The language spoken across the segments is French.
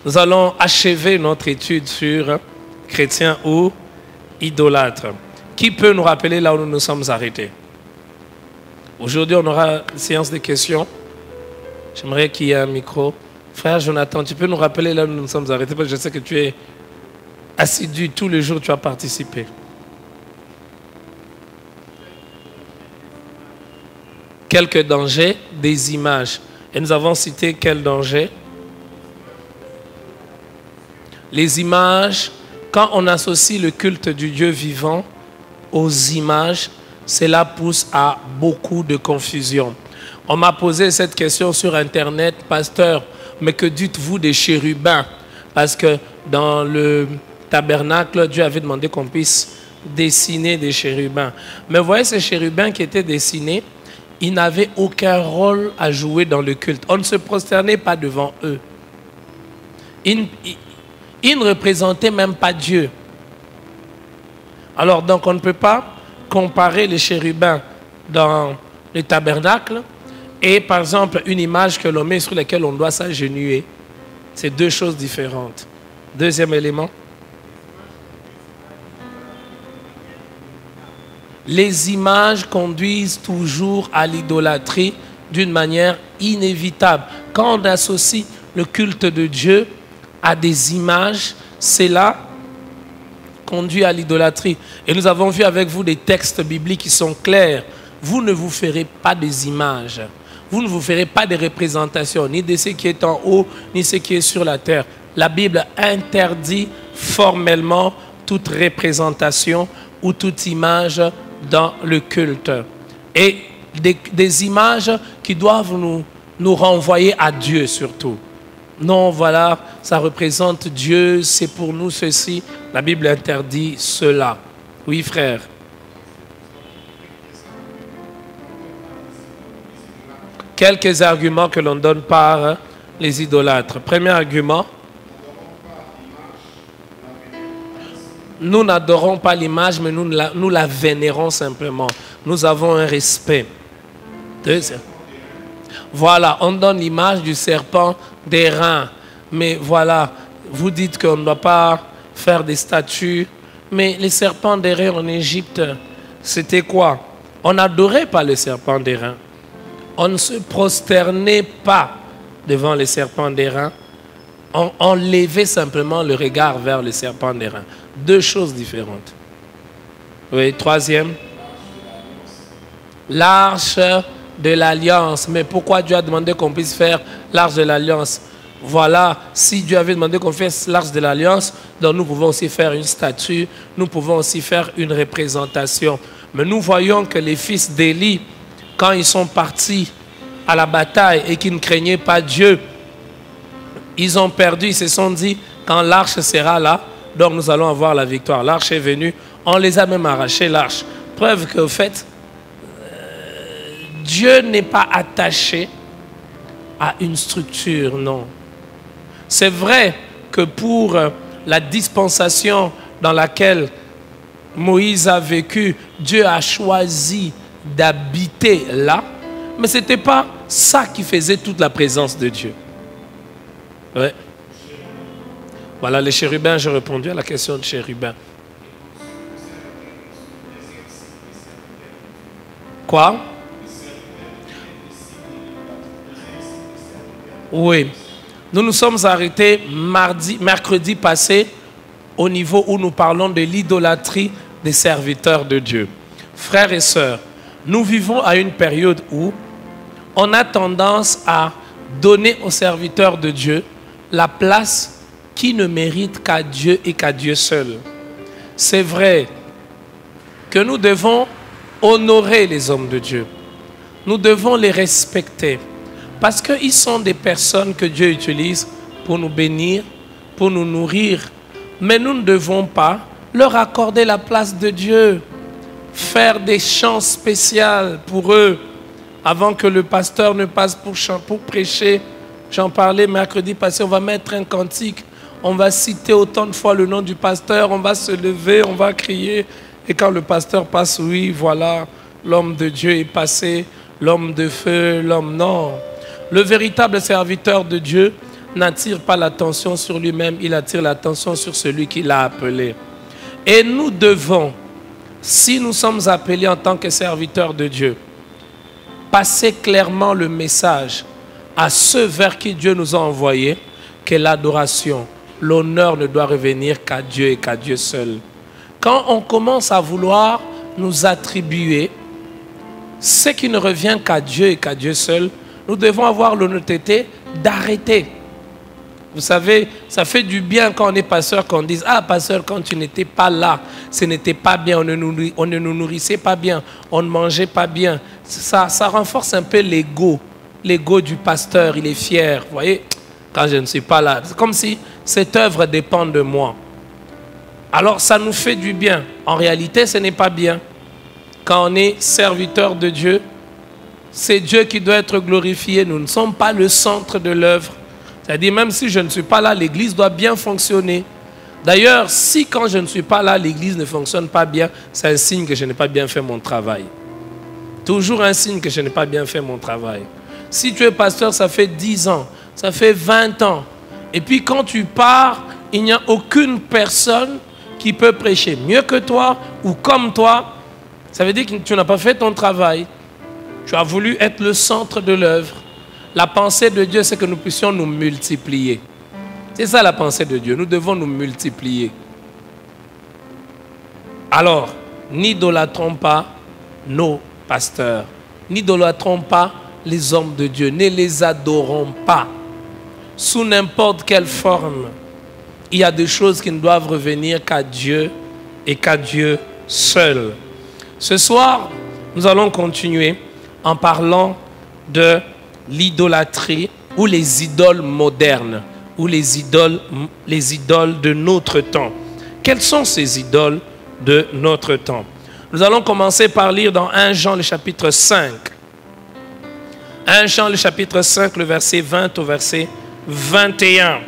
Nous allons achever notre étude sur chrétien ou idolâtre. Qui peut nous rappeler là où nous nous sommes arrêtés? Aujourd'hui, on aura une séance de questions. J'aimerais qu'il y ait un micro. Frère Jonathan, tu peux nous rappeler là où nous nous sommes arrêtés? Parce que je sais que tu es assidu, tous les jours tu as participé. Quelques dangers des images. Et nous avons cité quel danger? Les images, quand on associe le culte du Dieu vivant aux images, cela pousse à beaucoup de confusion. On m'a posé cette question sur Internet, pasteur, mais que dites-vous des chérubins? Parce que dans le tabernacle, Dieu avait demandé qu'on puisse dessiner des chérubins. Mais vous voyez, ces chérubins qui étaient dessinés, ils n'avaient aucun rôle à jouer dans le culte. On ne se prosternait pas devant eux. Ils ne représentaient même pas Dieu. Alors, donc, on ne peut pas comparer les chérubins dans le tabernacle et, par exemple, une image que l'on met sur laquelle on doit s'agenouiller. C'est deux choses différentes. Deuxième élément. Les images conduisent toujours à l'idolâtrie d'une manière inévitable. Quand on associe le culte de Dieu à des images, cela conduit à l'idolâtrie. Et nous avons vu avec vous des textes bibliques qui sont clairs. Vous ne vous ferez pas des images. Vous ne vous ferez pas des représentations, ni de ce qui est en haut, ni ce qui est sur la terre. La Bible interdit formellement toute représentation ou toute image dans le culte. Et des images qui doivent nous renvoyer à Dieu surtout. Non, voilà, ça représente Dieu, c'est pour nous ceci. La Bible interdit cela. Oui, frère. Quelques arguments que l'on donne par les idolâtres. Premier argument. Nous n'adorons pas l'image, mais nous la vénérons simplement. Nous avons un respect. Deuxième. Voilà, on donne l'image du serpent d'airain. Mais voilà, vous dites qu'on ne doit pas faire des statues. Mais les serpents d'airain en Égypte, c'était quoi? On n'adorait pas les serpents d'airain. On ne se prosternait pas devant les serpents d'airain. On levait simplement le regard vers le serpent d'airain. Deux choses différentes. Oui, troisième. L'arche de l'alliance. Mais pourquoi Dieu a demandé qu'on puisse faire l'arche de l'alliance? Voilà, si Dieu avait demandé qu'on fasse l'arche de l'alliance, donc nous pouvons aussi faire une statue, nous pouvons aussi faire une représentation. Mais nous voyons que les fils d'Élie, quand ils sont partis à la bataille et qu'ils ne craignaient pas Dieu, ils ont perdu, ils se sont dit, quand l'arche sera là, donc nous allons avoir la victoire. L'arche est venue, on les a même arraché l'arche. Preuve qu'au fait, Dieu n'est pas attaché à une structure, non. C'est vrai que pour la dispensation dans laquelle Moïse a vécu, Dieu a choisi d'habiter là, mais ce n'était pas ça qui faisait toute la présence de Dieu. Ouais. Voilà, les chérubins, j'ai répondu à la question de chérubins. Quoi? Oui. Nous nous sommes arrêtés mercredi passé au niveau où nous parlons de l'idolâtrie des serviteurs de Dieu. Frères et sœurs, nous vivons à une période où on a tendance à donner aux serviteurs de Dieu la place qui ne mérite qu'à Dieu et qu'à Dieu seul. C'est vrai que nous devons honorer les hommes de Dieu. Nous devons les respecter. Parce qu'ils sont des personnes que Dieu utilise pour nous bénir, pour nous nourrir. Mais nous ne devons pas leur accorder la place de Dieu. Faire des chants spéciaux pour eux. Avant que le pasteur ne passe pour prêcher. J'en parlais mercredi passé, on va mettre un cantique. On va citer autant de fois le nom du pasteur. On va se lever, on va crier. Et quand le pasteur passe, oui, voilà, l'homme de Dieu est passé. L'homme de feu, l'homme non. Le véritable serviteur de Dieu n'attire pas l'attention sur lui-même, il attire l'attention sur celui qui l'a appelé. Et nous devons, si nous sommes appelés en tant que serviteurs de Dieu, passer clairement le message à ceux vers qui Dieu nous a envoyés, que l'adoration, l'honneur ne doit revenir qu'à Dieu et qu'à Dieu seul. Quand on commence à vouloir nous attribuer ce qui ne revient qu'à Dieu et qu'à Dieu seul, nous devons avoir l'honnêteté d'arrêter. Vous savez, ça fait du bien quand on est pasteur qu'on dise « Ah, pasteur, quand tu n'étais pas là, ce n'était pas bien, on ne nous nourrissait pas bien, on ne mangeait pas bien. » Ça renforce un peu l'ego. L'ego du pasteur, il est fier. Vous voyez, quand je ne suis pas là, c'est comme si cette œuvre dépend de moi. Alors, ça nous fait du bien. En réalité, ce n'est pas bien. Quand on est serviteur de Dieu, c'est Dieu qui doit être glorifié. Nous ne sommes pas le centre de l'œuvre. C'est-à-dire, même si je ne suis pas là, l'église doit bien fonctionner. D'ailleurs, si quand je ne suis pas là, l'église ne fonctionne pas bien, c'est un signe que je n'ai pas bien fait mon travail. Toujours un signe que je n'ai pas bien fait mon travail. Si tu es pasteur, ça fait 10 ans, ça fait 20 ans. Et puis quand tu pars, il n'y a aucune personne qui peut prêcher mieux que toi ou comme toi. Ça veut dire que tu n'as pas fait ton travail. Tu as voulu être le centre de l'œuvre. La pensée de Dieu, c'est que nous puissions nous multiplier. C'est ça la pensée de Dieu. Nous devons nous multiplier. Alors, n'idolâtrons pas nos pasteurs. N'idolâtrons pas les hommes de Dieu. Ne les adorons pas. Sous n'importe quelle forme, il y a des choses qui ne doivent revenir qu'à Dieu et qu'à Dieu seul. Ce soir, nous allons continuer en parlant de l'idolâtrie ou les idoles modernes ou les idoles de notre temps. Quelles sont ces idoles de notre temps? Nous allons commencer par lire dans 1 Jean le chapitre 5. 1 Jean le chapitre 5, le verset 20 au verset 21.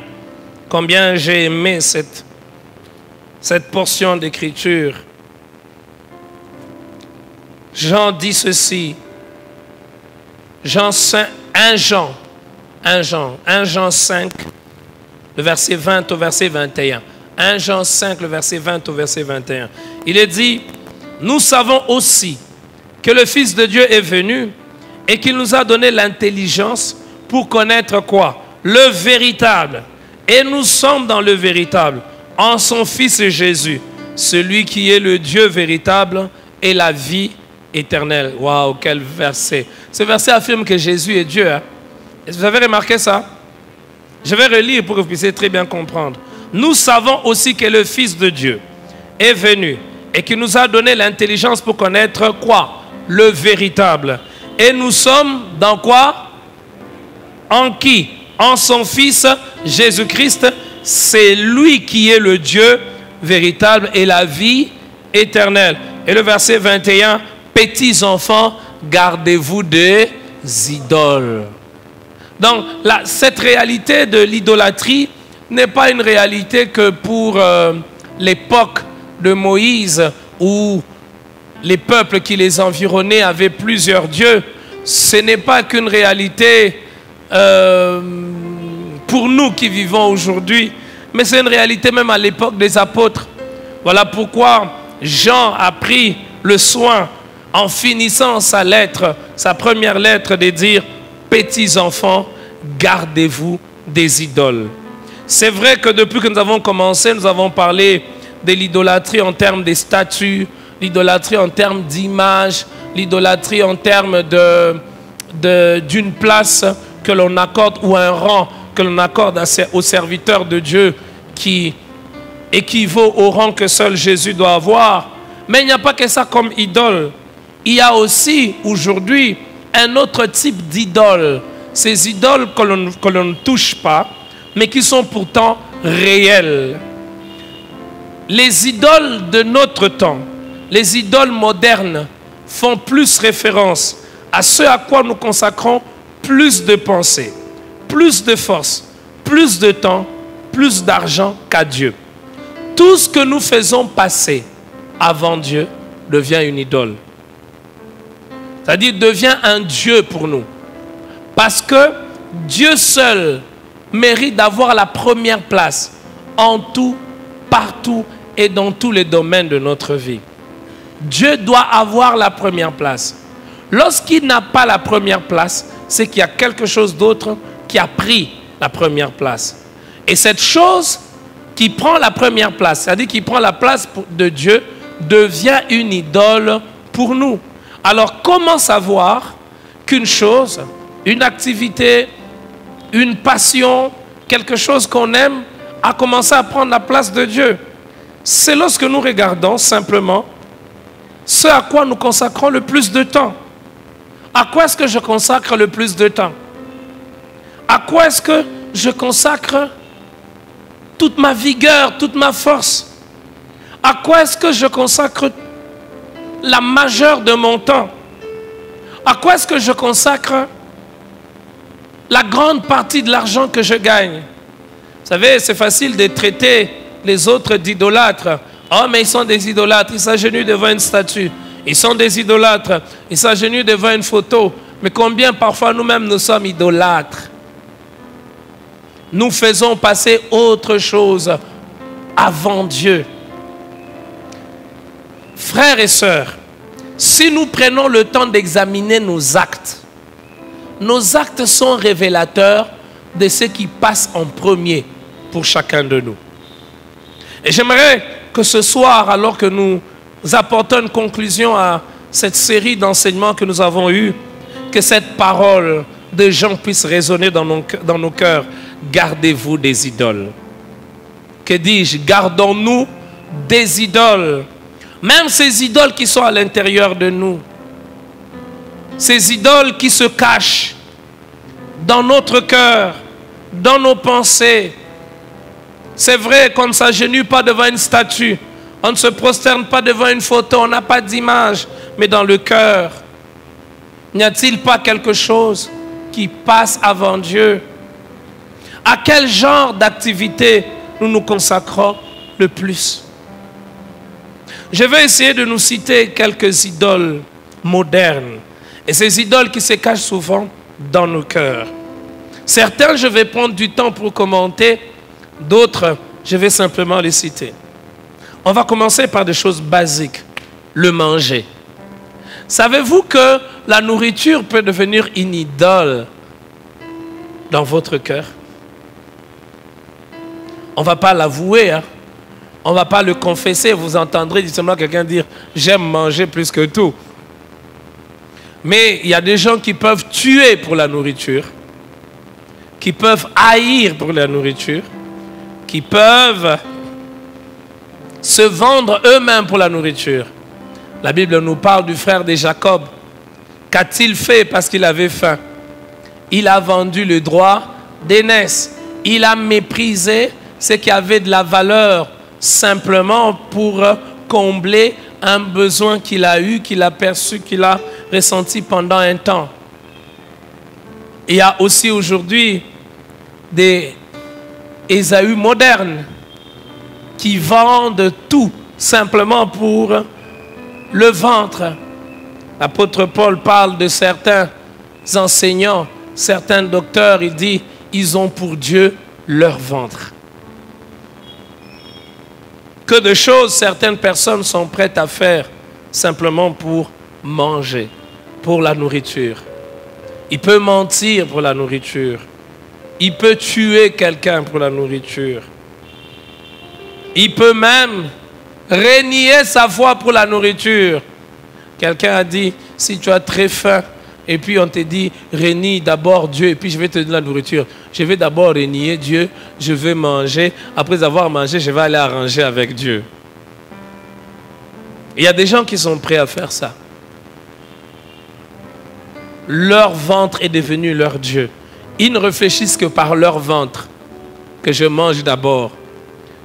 Combien j'ai aimé cette portion d'écriture. Jean dit ceci. 1 Jean 5, le verset 20 au verset 21. 1 Jean 5, le verset 20 au verset 21. Il est dit, nous savons aussi que le Fils de Dieu est venu et qu'il nous a donné l'intelligence pour connaître quoi? Le véritable. Et nous sommes dans le véritable, en son Fils Jésus, celui qui est le Dieu véritable et la vie éternelle. Waouh, quel verset. Ce verset affirme que Jésus est Dieu. Hein? Vous avez remarqué ça? Je vais relire pour que vous puissiez très bien comprendre. Nous savons aussi que le Fils de Dieu est venu et qui nous a donné l'intelligence pour connaître quoi? Le véritable. Et nous sommes dans quoi? En qui? En son Fils Jésus-Christ. C'est lui qui est le Dieu véritable et la vie éternelle. Et le verset 21, petits enfants, gardez-vous des idoles. Donc, cette réalité de l'idolâtrie n'est pas une réalité que pour l'époque de Moïse où les peuples qui les environnaient avaient plusieurs dieux. Ce n'est pas qu'une réalité pour nous qui vivons aujourd'hui, mais c'est une réalité même à l'époque des apôtres. Voilà pourquoi Jean a pris le soin, en finissant sa lettre, sa première lettre, de dire « Petits enfants, gardez-vous des idoles ». C'est vrai que depuis que nous avons commencé, nous avons parlé de l'idolâtrie en termes des statues, l'idolâtrie en termes d'image, l'idolâtrie en termes d'une place que l'on accorde ou un rang que l'on accorde aux serviteurs de Dieu qui équivaut au rang que seul Jésus doit avoir. Mais il n'y a pas que ça comme idole. Il y a aussi aujourd'hui un autre type d'idole. Ces idoles que l'on ne touche pas, mais qui sont pourtant réelles. Les idoles de notre temps, les idoles modernes, font plus référence à ce à quoi nous consacrons plus de pensée, plus de force, plus de temps, plus d'argent qu'à Dieu. Tout ce que nous faisons passer avant Dieu devient une idole. C'est-à-dire devient un Dieu pour nous. Parce que Dieu seul mérite d'avoir la première place en tout, partout et dans tous les domaines de notre vie. Dieu doit avoir la première place. Lorsqu'il n'a pas la première place, c'est qu'il y a quelque chose d'autre qui a pris la première place. Et cette chose qui prend la première place, c'est-à-dire qui prend la place de Dieu, devient une idole pour nous. Alors comment savoir qu'une chose, une activité, une passion, quelque chose qu'on aime, a commencé à prendre la place de Dieu? C'est lorsque nous regardons simplement ce à quoi nous consacrons le plus de temps. À quoi est-ce que je consacre le plus de temps? À quoi est-ce que je consacre toute ma vigueur, toute ma force? À quoi est-ce que je consacre la majeure de mon temps? À quoi est-ce que je consacre la grande partie de l'argent que je gagne? Vous savez, c'est facile de traiter les autres d'idolâtres. Oh, mais ils sont des idolâtres, ils s'agenouillent devant une statue. Ils sont des idolâtres, ils s'agenouillent devant une photo. Mais combien parfois nous-mêmes nous sommes idolâtres? Nous faisons passer autre chose avant Dieu. Frères et sœurs, si nous prenons le temps d'examiner nos actes sont révélateurs de ce qui passe en premier pour chacun de nous. Et j'aimerais que ce soir, alors que nous apportons une conclusion à cette série d'enseignements que nous avons eus, que cette parole de Jean puisse résonner dans nos cœurs. Gardez-vous des idoles. Que dis-je? Gardons-nous des idoles. Même ces idoles qui sont à l'intérieur de nous. Ces idoles qui se cachent dans notre cœur, dans nos pensées. C'est vrai qu'on ne s'agenouille pas devant une statue. On ne se prosterne pas devant une photo. On n'a pas d'image. Mais dans le cœur, n'y a-t-il pas quelque chose qui passe avant Dieu? À quel genre d'activité nous nous consacrons le plus? Je vais essayer de nous citer quelques idoles modernes. Et ces idoles qui se cachent souvent dans nos cœurs. Certains, je vais prendre du temps pour commenter. D'autres, je vais simplement les citer. On va commencer par des choses basiques. Le manger. Savez-vous que la nourriture peut devenir une idole dans votre cœur? On ne va pas l'avouer, hein? On ne va pas le confesser. Vous entendrez justement quelqu'un dire « j'aime manger plus que tout ». Mais il y a des gens qui peuvent tuer pour la nourriture, qui peuvent haïr pour la nourriture, qui peuvent se vendre eux-mêmes pour la nourriture. La Bible nous parle du frère de Jacob. Qu'a-t-il fait parce qu'il avait faim? Il a vendu le droit d'aînesse. Il a méprisé ce qui avait de la valeur simplement pour combler un besoin qu'il a eu, qu'il a perçu, qu'il a ressenti pendant un temps. Il y a aussi aujourd'hui des Ésaü modernes qui vendent tout simplement pour le ventre. L'apôtre Paul parle de certains enseignants, certains docteurs, il dit ils ont pour Dieu leur ventre. Que de choses certaines personnes sont prêtes à faire simplement pour manger, pour la nourriture. Il peut mentir pour la nourriture. Il peut tuer quelqu'un pour la nourriture. Il peut même renier sa foi pour la nourriture. Quelqu'un a dit, si tu as très faim, et puis on te dit, renie d'abord Dieu, et puis je vais te donner la nourriture. Je vais d'abord renier Dieu, je vais manger. Après avoir mangé, je vais aller arranger avec Dieu. Il y a des gens qui sont prêts à faire ça. Leur ventre est devenu leur Dieu. Ils ne réfléchissent que par leur ventre. Que je mange d'abord.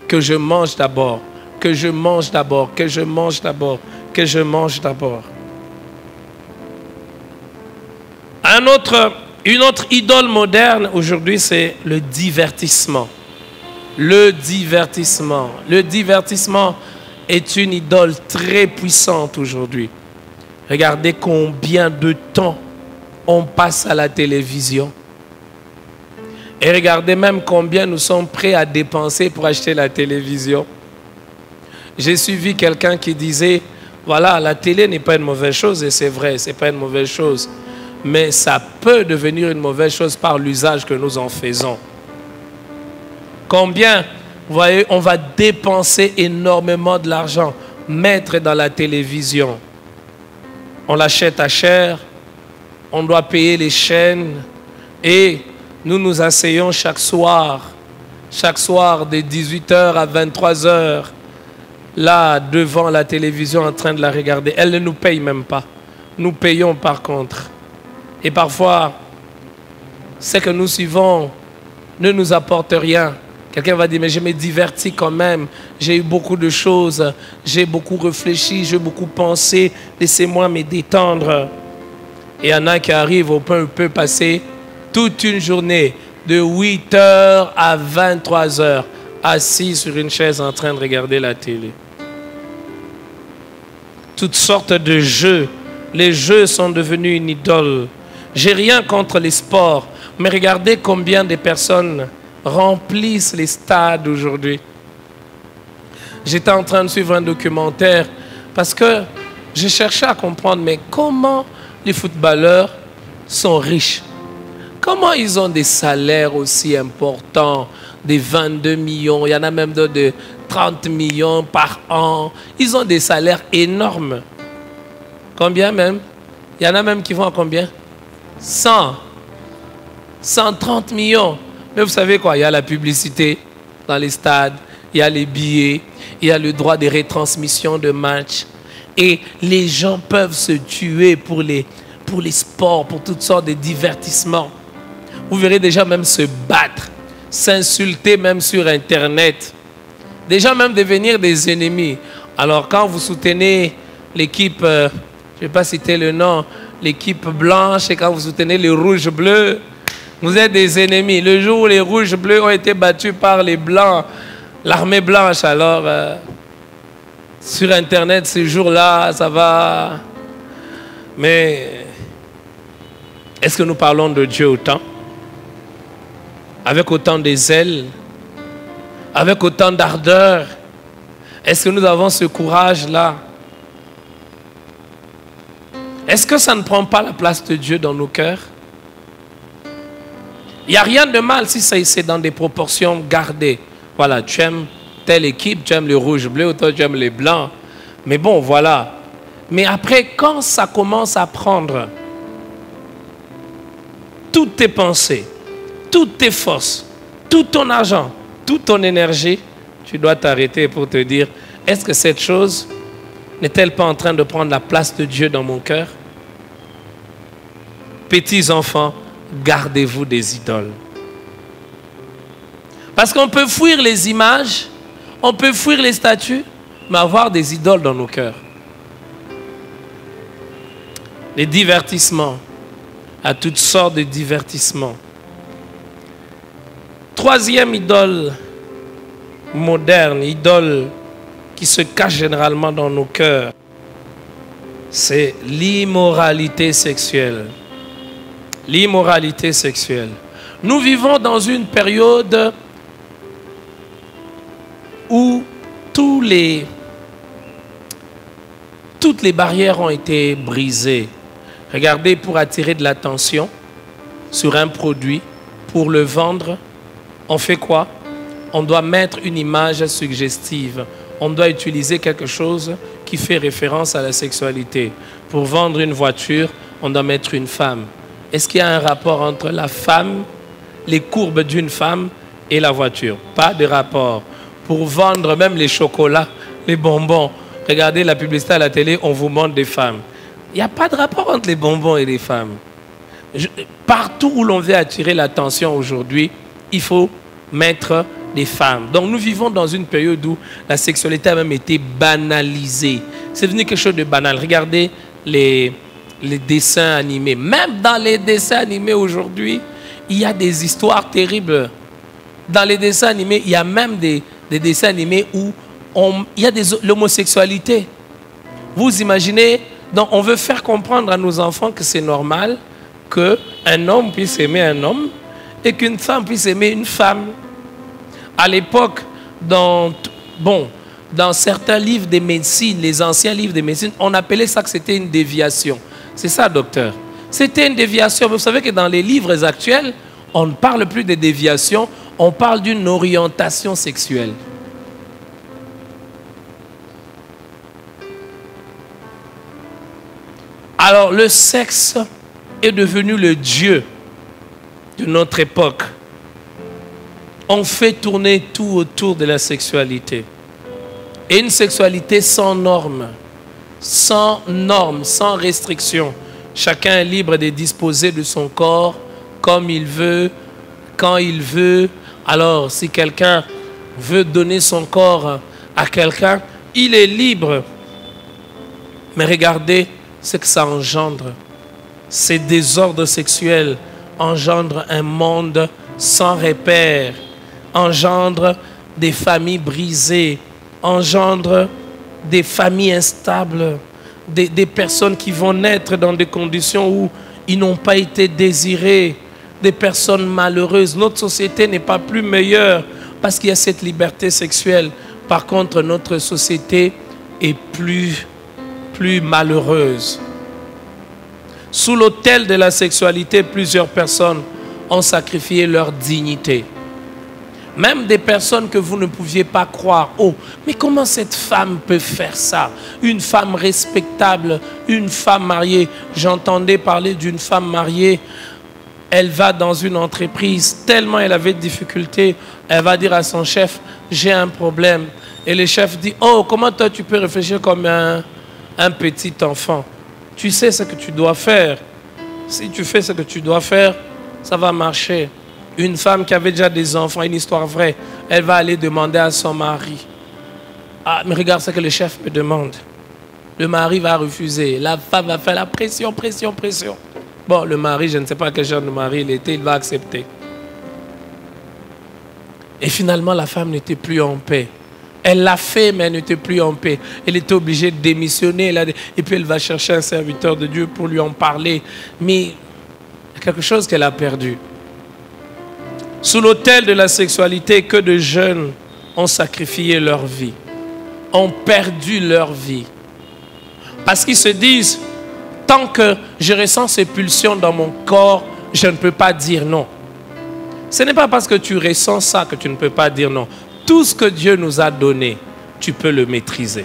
Que je mange d'abord. Que je mange d'abord. Que je mange d'abord. Que je mange d'abord. Une autre idole moderne aujourd'hui, c'est le divertissement. Le divertissement. Le divertissement est une idole très puissante aujourd'hui. Regardez combien de temps on passe à la télévision. Et regardez même combien nous sommes prêts à dépenser pour acheter la télévision. J'ai suivi quelqu'un qui disait, voilà, la télé n'est pas une mauvaise chose, et c'est vrai, ce n'est pas une mauvaise chose. Mais ça peut devenir une mauvaise chose par l'usage que nous en faisons. Combien, vous voyez, on va dépenser énormément de l'argent, mettre dans la télévision. On l'achète à cher, on doit payer les chaînes, et nous nous asseyons chaque soir de 18h à 23h, là, devant la télévision en train de la regarder. Elle ne nous paye même pas. Nous payons par contre. Et parfois, ce que nous suivons ne nous apporte rien. Quelqu'un va dire, mais je me divertis quand même. J'ai eu beaucoup de choses. J'ai beaucoup réfléchi, j'ai beaucoup pensé. Laissez-moi me détendre. Et il y en a qui arrivent, on peut passer toute une journée de 8h à 23h assis sur une chaise en train de regarder la télé. Toutes sortes de jeux. Les jeux sont devenus une idole. J'ai rien contre les sports, mais regardez combien de personnes remplissent les stades aujourd'hui. J'étais en train de suivre un documentaire parce que je cherchais à comprendre, mais comment les footballeurs sont riches? Comment ils ont des salaires aussi importants, des 22 millions, il y en a même de 30 millions par an. Ils ont des salaires énormes. Combien même? Il y en a même qui vont à combien? 130 millions. Mais vous savez quoi? Il y a la publicité dans les stades, il y a les billets, il y a le droit de retransmission de matchs. Et les gens peuvent se tuer pour les sports, pour toutes sortes de divertissements. Vous verrez déjà même se battre, s'insulter même sur Internet. Déjà même devenir des ennemis. Alors quand vous soutenez l'équipe, je ne vais pas citer le nom, l'équipe blanche, et quand vous soutenez les rouges-bleus, vous êtes des ennemis. Le jour où les rouges-bleus ont été battus par les blancs, l'armée blanche, alors sur Internet, ces jours-là, ça va. Mais est-ce que nous parlons de Dieu autant? Avec autant de zèle? Avec autant d'ardeur? Est-ce que nous avons ce courage-là? Est-ce que ça ne prend pas la place de Dieu dans nos cœurs? Il n'y a rien de mal si c'est dans des proportions gardées. Voilà, tu aimes telle équipe, tu aimes le rouge-bleu, ou toi tu aimes les blancs. Mais bon, voilà. Mais après, quand ça commence à prendre toutes tes pensées, toutes tes forces, tout ton argent, toute ton énergie, tu dois t'arrêter pour te dire, est-ce que cette chose n'est-elle pas en train de prendre la place de Dieu dans mon cœur? Petits enfants, gardez-vous des idoles. Parce qu'on peut fuir les images, on peut fuir les statues, mais avoir des idoles dans nos cœurs. Les divertissements, à toutes sortes de divertissements. Troisième idole moderne, idole qui se cache généralement dans nos cœurs, c'est l'immoralité sexuelle. L'immoralité sexuelle. Nous vivons dans une période où toutes les barrières ont été brisées. Regardez, pour attirer de l'attention sur un produit, pour le vendre, on fait quoi? On doit mettre une image suggestive. On doit utiliser quelque chose qui fait référence à la sexualité. Pour vendre une voiture, on doit mettre une femme. Est-ce qu'il y a un rapport entre la femme, les courbes d'une femme et la voiture? Pas de rapport. Pour vendre même les chocolats, les bonbons, regardez la publicité à la télé, on vous montre des femmes. Il n'y a pas de rapport entre les bonbons et les femmes. Partout où l'on veut attirer l'attention aujourd'hui, il faut mettre des femmes. Donc nous vivons dans une période où la sexualité a même été banalisée. C'est devenu quelque chose de banal. Regardez les dessins animés. Même dans les dessins animés aujourd'hui, il y a des histoires terribles. Dans les dessins animés, il y a même des dessins animés où il y a l'homosexualité. Vous imaginez, donc on veut faire comprendre à nos enfants que c'est normal qu'un homme puisse aimer un homme et qu'une femme puisse aimer une femme. À l'époque, dans certains livres de médecine, les anciens livres de médecine, on appelait ça que c'était une déviation. C'est ça, docteur. C'était une déviation. Vous savez que dans les livres actuels, on ne parle plus de déviation, on parle d'une orientation sexuelle. Alors, le sexe est devenu le Dieu de notre époque. On fait tourner tout autour de la sexualité. Et une sexualité sans normes, sans restrictions. Chacun est libre de disposer de son corps comme il veut, quand il veut. Alors, si quelqu'un veut donner son corps à quelqu'un, il est libre. Mais regardez ce que ça engendre. Ces désordres sexuels engendrent un monde sans repère, engendrent des familles brisées, engendrent des familles instables, des personnes qui vont naître dans des conditions où ils n'ont pas été désirés, des personnes malheureuses. Notre société n'est pas plus meilleure parce qu'il y a cette liberté sexuelle. Par contre, notre société est plus malheureuse. Sous l'autel de la sexualité, plusieurs personnes ont sacrifié leur dignité. Même des personnes que vous ne pouviez pas croire. Oh, mais comment cette femme peut faire ça? Une femme respectable, une femme mariée. J'entendais parler d'une femme mariée. Elle va dans une entreprise, tellement elle avait de difficultés, elle va dire à son chef, j'ai un problème. Et le chef dit, oh, comment toi tu peux réfléchir comme un petit enfant? Tu sais ce que tu dois faire. Si tu fais ce que tu dois faire, ça va marcher. Une femme qui avait déjà des enfants, une histoire vraie, elle va aller demander à son mari. Ah, mais regarde ce que le chef me demande. Le mari va refuser. La femme va faire la pression. Bon, le mari, je ne sais pas quel genre de mari il était, il va accepter. Et finalement, la femme n'était plus en paix. Elle l'a fait, mais elle n'était plus en paix. Elle était obligée de démissionner. Et puis elle va chercher un serviteur de Dieu pour lui en parler. Mais il y a quelque chose qu'elle a perdu. Sous l'autel de la sexualité, que de jeunes ont sacrifié leur vie, ont perdu leur vie. Parce qu'ils se disent, tant que je ressens ces pulsions dans mon corps, je ne peux pas dire non. Ce n'est pas parce que tu ressens ça que tu ne peux pas dire non. Tout ce que Dieu nous a donné, tu peux le maîtriser.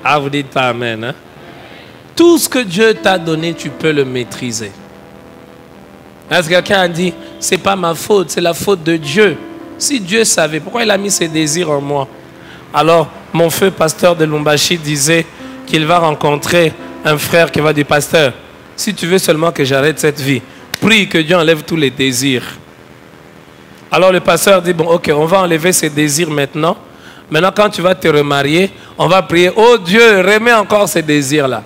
Ah, vous dites pas amen, hein? Tout ce que Dieu t'a donné, tu peux le maîtriser. Est-ce que quelqu'un a dit, c'est pas ma faute, c'est la faute de Dieu? Si Dieu savait, pourquoi il a mis ses désirs en moi? Alors, mon feu pasteur de Lumbashi disait qu'il va rencontrer un frère qui va dire, pasteur, si tu veux seulement que j'arrête cette vie, prie que Dieu enlève tous les désirs. Alors le pasteur dit, bon, ok, on va enlever ces désirs maintenant. Maintenant, quand tu vas te remarier, on va prier, oh Dieu, remets encore ces désirs-là.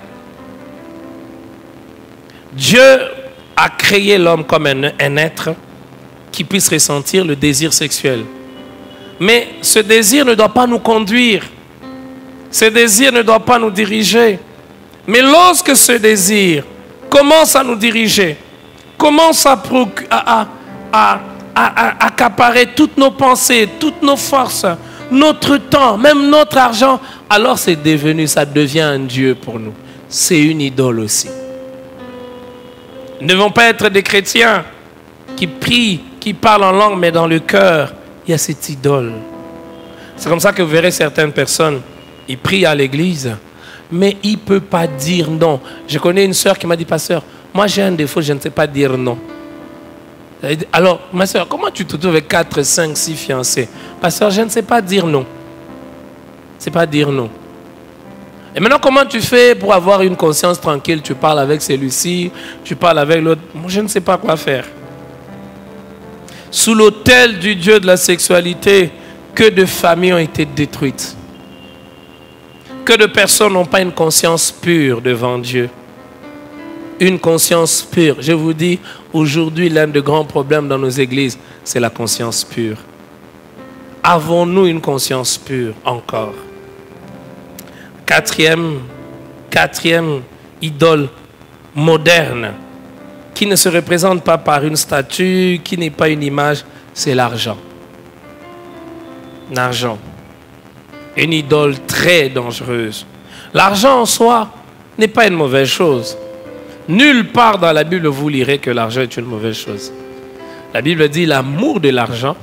Dieu a créé l'homme comme un être qui puisse ressentir le désir sexuel. Mais ce désir ne doit pas nous conduire. Ce désir ne doit pas nous diriger. Mais lorsque ce désir commence à nous diriger, commence à accaparer toutes nos pensées, toutes nos forces, notre temps, même notre argent, alors c'est devenu, ça devient un Dieu pour nous. C'est une idole aussi. Nous ne devons pas être des chrétiens qui prient, qui parlent en langue, mais dans le cœur, il y a cette idole. C'est comme ça que vous verrez certaines personnes, ils prient à l'église, mais ils ne peuvent pas dire non. Je connais une sœur qui m'a dit, pasteur, moi j'ai un défaut, je ne sais pas dire non. Alors, ma soeur, comment tu te trouves avec 4, 5, 6 fiancés? Pasteur, je ne sais pas dire non. C'est pas dire non. Et maintenant, comment tu fais pour avoir une conscience tranquille? Tu parles avec celui-ci, tu parles avec l'autre. Moi, je ne sais pas quoi faire. Sous l'autel du Dieu de la sexualité, que de familles ont été détruites. Que de personnes n'ont pas une conscience pure devant Dieu. Une conscience pure. Je vous dis, aujourd'hui, l'un des grands problèmes dans nos églises, c'est la conscience pure. Avons-nous une conscience pure encore? Quatrième idole moderne, qui ne se représente pas par une statue, qui n'est pas une image, c'est l'argent. L'argent. Une idole très dangereuse. L'argent en soi n'est pas une mauvaise chose. Nulle part dans la Bible vous lirez que l'argent est une mauvaise chose. La Bible dit l'amour de l'argent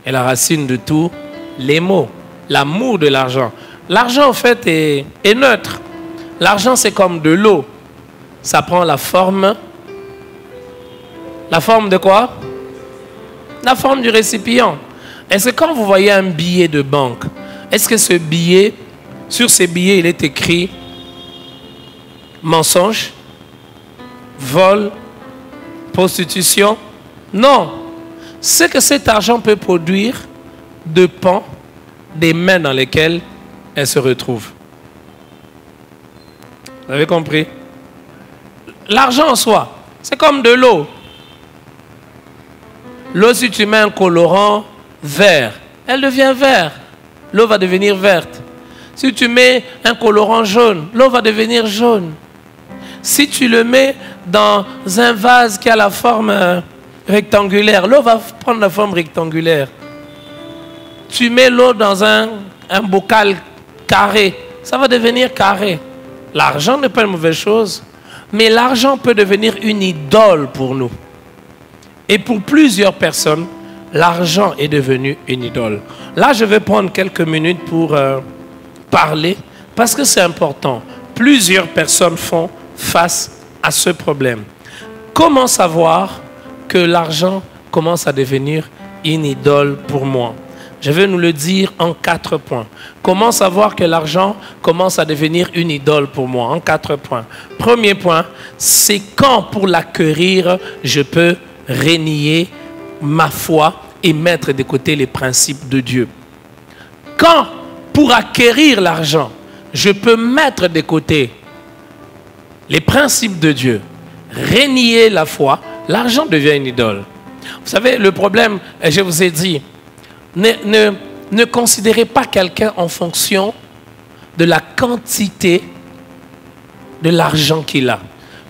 est la racine de tous les maux. L'amour de l'argent. L'argent en fait est neutre. L'argent c'est comme de l'eau. Ça prend la forme. La forme de quoi? La forme du récipient. Est-ce que quand vous voyez un billet de banque, est-ce que ce billet, sur ce billet, il est écrit mensonge, vol, prostitution? Non. Ce que cet argent peut produire dépend des mains dans lesquelles elle se retrouve. Vous avez compris? L'argent en soi, c'est comme de l'eau. L'eau, si tu mets un colorant vert, elle devient verte. L'eau va devenir verte. Si tu mets un colorant jaune, l'eau va devenir jaune. Si tu le mets dans un vase qui a la forme rectangulaire, l'eau va prendre la forme rectangulaire. Tu mets l'eau dans un bocal carré, ça va devenir carré. L'argent n'est pas une mauvaise chose, mais l'argent peut devenir une idole pour nous. Et pour plusieurs personnes, l'argent est devenu une idole. Là, je vais prendre quelques minutes pour parler, parce que c'est important. Plusieurs personnes font face à ce problème. Comment savoir que l'argent commence à devenir une idole pour moi? Je vais nous le dire en 4 points. Comment savoir que l'argent commence à devenir une idole pour moi? En 4 points. Premier point, c'est quand pour l'acquérir, je peux renier ma foi et mettre de côté les principes de Dieu. Quand pour acquérir l'argent, je peux mettre de côté les principes de Dieu, renier la foi, l'argent devient une idole. Vous savez, le problème, je vous ai dit, ne considérez pas quelqu'un en fonction de la quantité de l'argent qu'il a,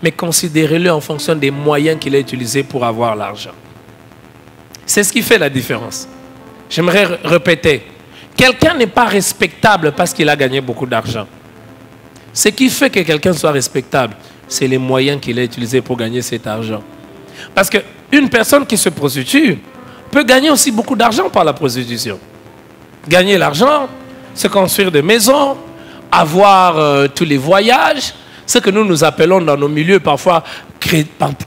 mais considérez-le en fonction des moyens qu'il a utilisés pour avoir l'argent. C'est ce qui fait la différence. J'aimerais répéter, quelqu'un n'est pas respectable parce qu'il a gagné beaucoup d'argent. Ce qui fait que quelqu'un soit respectable, c'est les moyens qu'il a utilisés pour gagner cet argent. Parce qu'une personne qui se prostitue peut gagner aussi beaucoup d'argent par la prostitution. Gagner l'argent, se construire des maisons, avoir tous les voyages, ce que nous appelons dans nos milieux parfois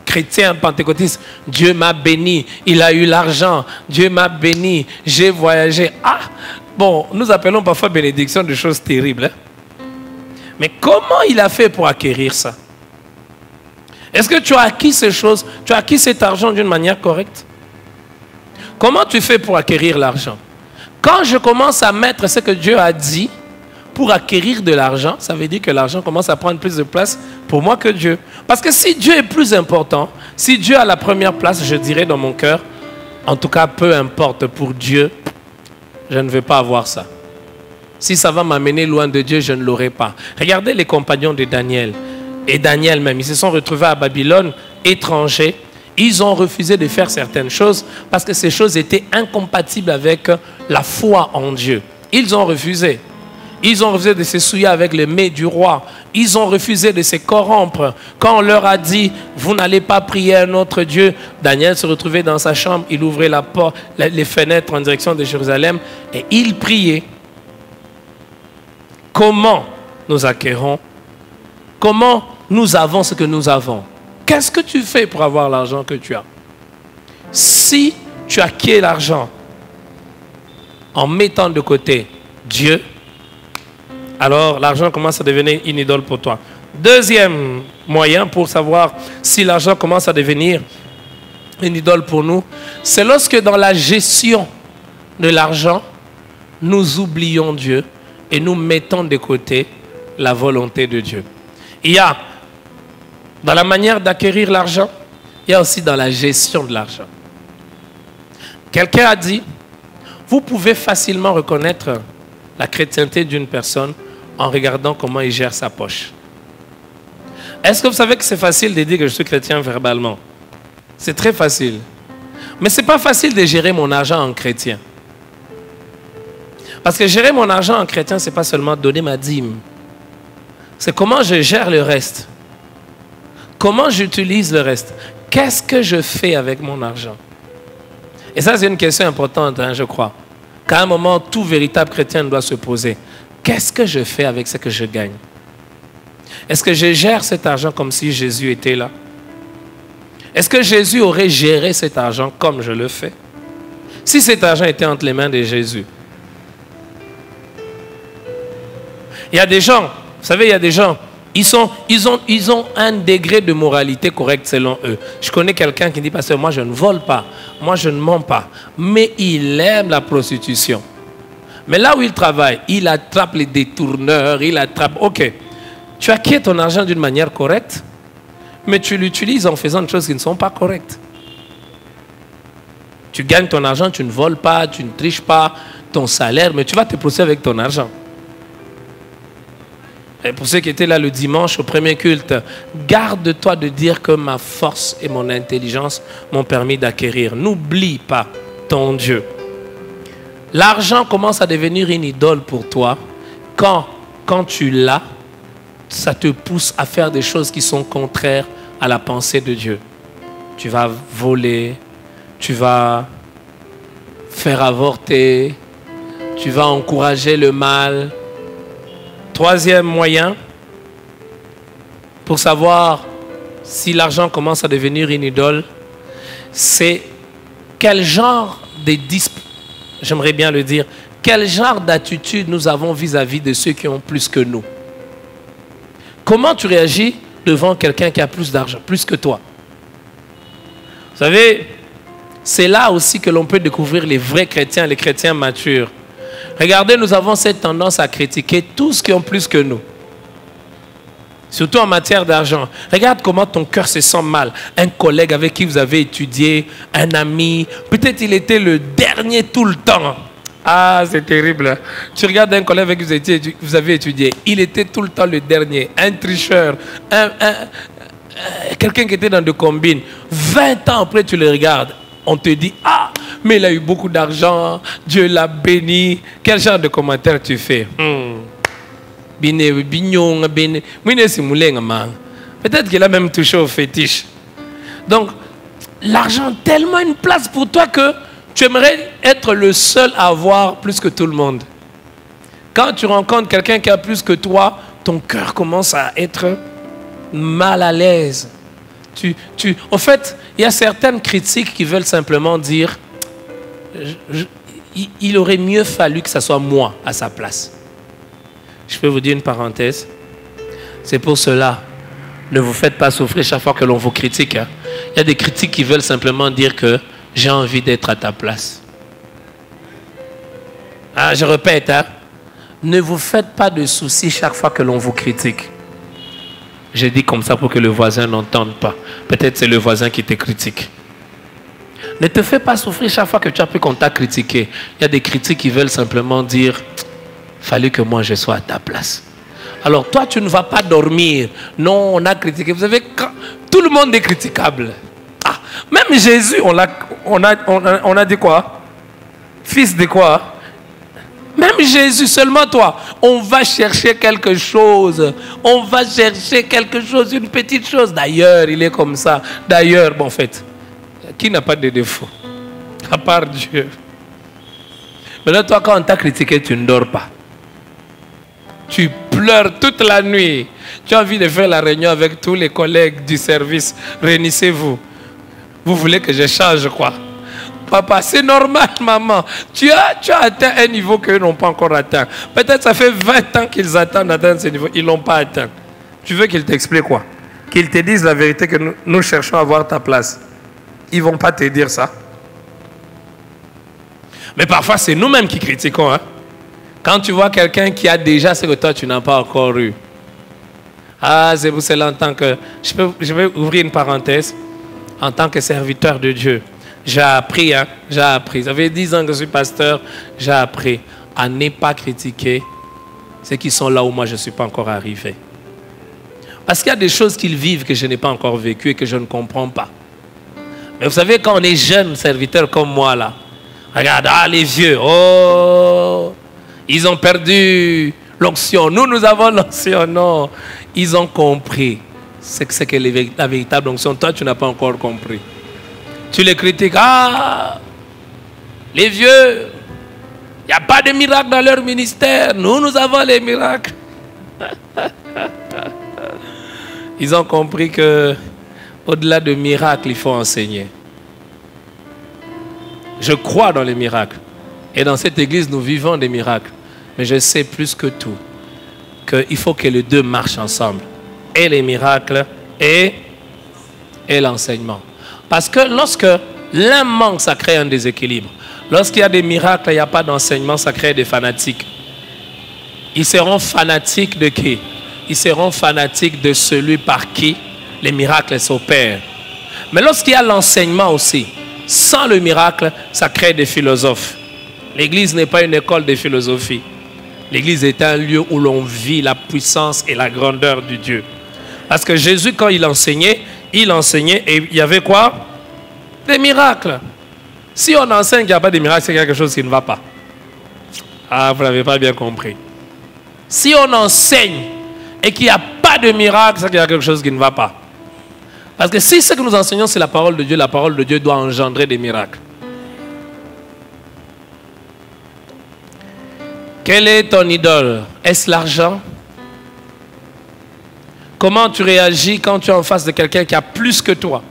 chrétiens, pentecôtistes, Dieu m'a béni, il a eu l'argent, Dieu m'a béni, j'ai voyagé. Ah, bon, nous appelons parfois bénédiction de choses terribles. Hein? Mais comment il a fait pour acquérir ça? Est-ce que tu as acquis ces choses, tu as acquis cet argent d'une manière correcte? Comment tu fais pour acquérir l'argent? Quand je commence à mettre ce que Dieu a dit pour acquérir de l'argent, ça veut dire que l'argent commence à prendre plus de place pour moi que Dieu. Parce que si Dieu est plus important, si Dieu a la première place, je dirais dans mon cœur, en tout cas, peu importe pour Dieu, je ne veux pas avoir ça. Si ça va m'amener loin de Dieu, je ne l'aurai pas. Regardez les compagnons de Daniel. Et Daniel même, ils se sont retrouvés à Babylone, étrangers. Ils ont refusé de faire certaines choses parce que ces choses étaient incompatibles avec la foi en Dieu. Ils ont refusé. Ils ont refusé de se souiller avec le mets du roi. Ils ont refusé de se corrompre. Quand on leur a dit, vous n'allez pas prier un autre Dieu, Daniel se retrouvait dans sa chambre, il ouvrait la porte, les fenêtres en direction de Jérusalem et il priait. Comment nous acquérons? Comment nous avons ce que nous avons? Qu'est-ce que tu fais pour avoir l'argent que tu as? Si tu acquiers l'argent en mettant de côté Dieu, alors l'argent commence à devenir une idole pour toi. Deuxième moyen pour savoir si l'argent commence à devenir une idole pour nous, c'est lorsque dans la gestion de l'argent, nous oublions Dieu et nous mettons de côté la volonté de Dieu. Il y a dans la manière d'acquérir l'argent, il y a aussi dans la gestion de l'argent. Quelqu'un a dit, vous pouvez facilement reconnaître la chrétienté d'une personne en regardant comment il gère sa poche. Est-ce que vous savez que c'est facile de dire que je suis chrétien verbalement? C'est très facile. Mais ce n'est pas facile de gérer mon argent en chrétien. Parce que gérer mon argent en chrétien, ce n'est pas seulement donner ma dîme. C'est comment je gère le reste. Comment j'utilise le reste. Qu'est-ce que je fais avec mon argent? Et ça, c'est une question importante, hein, je crois. Qu'à un moment, tout véritable chrétien doit se poser. Qu'est-ce que je fais avec ce que je gagne? Est-ce que je gère cet argent comme si Jésus était là? Est-ce que Jésus aurait géré cet argent comme je le fais? Si cet argent était entre les mains de Jésus. Il y a des gens, vous savez, il y a des gens, ils ont un degré de moralité correct selon eux. Je connais quelqu'un qui dit, pasteur, moi je ne vole pas, moi je ne mens pas, mais il aime la prostitution. Mais là où il travaille, il attrape les détourneurs, il attrape... Ok, tu acquiers ton argent d'une manière correcte, mais tu l'utilises en faisant des choses qui ne sont pas correctes. Tu gagnes ton argent, tu ne voles pas, tu ne triches pas ton salaire, mais tu vas te procéder avec ton argent. Et pour ceux qui étaient là le dimanche au premier culte, garde-toi de dire que ma force et mon intelligence m'ont permis d'acquérir. N'oublie pas ton Dieu. L'argent commence à devenir une idole pour toi quand tu l'as, ça te pousse à faire des choses qui sont contraires à la pensée de Dieu. Tu vas voler, tu vas faire avorter, tu vas encourager le mal. Troisième moyen, pour savoir si l'argent commence à devenir une idole, c'est quel genre j'aimerais bien le dire, quel genre d'attitude nous avons vis-à-vis de ceux qui ont plus que nous. Comment tu réagis devant quelqu'un qui a plus d'argent, plus que toi? Vous savez, c'est là aussi que l'on peut découvrir les vrais chrétiens, les chrétiens matures. Regardez, nous avons cette tendance à critiquer tous ceux qui ont plus que nous. Surtout en matière d'argent. Regarde comment ton cœur se sent mal. Un collègue avec qui vous avez étudié, un ami, peut-être il était le dernier tout le temps. Ah, c'est terrible. Tu regardes un collègue avec qui vous avez étudié, il était tout le temps le dernier. Un tricheur, quelqu'un qui était dans des combines. 20 ans après, tu le regardes. On te dit, ah, mais il a eu beaucoup d'argent, Dieu l'a béni. Quel genre de commentaire tu fais? Peut-être qu'il a même touché au fétiche. Donc, l'argent a tellement une place pour toi que tu aimerais être le seul à avoir plus que tout le monde. Quand tu rencontres quelqu'un qui a plus que toi, ton cœur commence à être mal à l'aise. En fait, il y a certaines critiques qui veulent simplement dire il aurait mieux fallu que ce soit moi à sa place. Je peux vous dire une parenthèse. C'est pour cela, ne vous faites pas souffrir chaque fois que l'on vous critique. Hein. Il y a des critiques qui veulent simplement dire que j'ai envie d'être à ta place. Ah, je répète, hein, ne vous faites pas de soucis chaque fois que l'on vous critique. J'ai dit comme ça pour que le voisin n'entende pas. Peut-être c'est le voisin qui te critique. Ne te fais pas souffrir chaque fois que tu as pu qu'on t'a critiqué. Il y a des critiques qui veulent simplement dire « fallait que moi je sois à ta place ». Alors toi tu ne vas pas dormir. Non, on a critiqué. Vous savez, tout le monde est critiquable. Ah, même Jésus, on a dit quoi? Fils de quoi? Même Jésus, seulement toi, on va chercher quelque chose. On va chercher quelque chose, une petite chose. D'ailleurs, il est comme ça. D'ailleurs, bon, en fait, qui n'a pas de défaut? À part Dieu. Mais là, toi, quand on t'a critiqué, tu ne dors pas. Tu pleures toute la nuit. Tu as envie de faire la réunion avec tous les collègues du service. Réunissez-vous. Vous voulez que je change quoi? Papa, c'est normal, maman. Tu as atteint un niveau qu'eux n'ont pas encore atteint. Peut-être ça fait 20 ans qu'ils attendent d'atteindre ce niveau. Ils ne l'ont pas atteint. Tu veux qu'ils t'expliquent quoi? Qu'ils te disent la vérité que nous cherchons à avoir ta place. Ils ne vont pas te dire ça. Mais parfois, c'est nous-mêmes qui critiquons. Hein? Quand tu vois quelqu'un qui a déjà ce que toi, tu n'as pas encore eu. Ah, c'est pour cela en tant que... Je vais ouvrir une parenthèse. En tant que serviteur de Dieu. J'ai appris, hein, j'ai appris. Ça fait 10 ans que je suis pasteur, j'ai appris à ne pas critiquer ceux qui sont là où moi je ne suis pas encore arrivé. Parce qu'il y a des choses qu'ils vivent que je n'ai pas encore vécues et que je ne comprends pas. Mais vous savez, quand on est jeune serviteur comme moi, là, regarde, les vieux, oh, ils ont perdu l'onction. Nous avons l'onction. Non, ils ont compris ce que c'est que la véritable onction. Toi, tu n'as pas encore compris. Tu les critiques. Ah, les vieux, il n'y a pas de miracle dans leur ministère. Nous avons les miracles. Ils ont compris que au-delà de miracles, il faut enseigner. Je crois dans les miracles. Et dans cette église, nous vivons des miracles. Mais je sais plus que tout qu'il faut que les deux marchent ensemble. Et les miracles et l'enseignement. Parce que lorsque l'un manque, ça crée un déséquilibre. Lorsqu'il y a des miracles, il n'y a pas d'enseignement, ça crée des fanatiques. Ils seront fanatiques de qui? Ils seront fanatiques de celui par qui les miracles s'opèrent. Mais lorsqu'il y a l'enseignement aussi, sans le miracle, ça crée des philosophes. L'église n'est pas une école de philosophie. L'église est un lieu où l'on vit la puissance et la grandeur du Dieu. Parce que Jésus, quand il enseignait et il y avait quoi? Des miracles. Si on enseigne qu'il n'y a pas de miracles, c'est quelque chose qui ne va pas. Ah, vous n'avez pas bien compris. Si on enseigne et qu'il n'y a pas de miracle, c'est qu'il y a quelque chose qui ne va pas. Parce que si ce que nous enseignons, c'est la parole de Dieu doit engendrer des miracles. Quelle est ton idole? Est-ce l'argent? Comment tu réagis quand tu es en face de quelqu'un qui a plus que toi?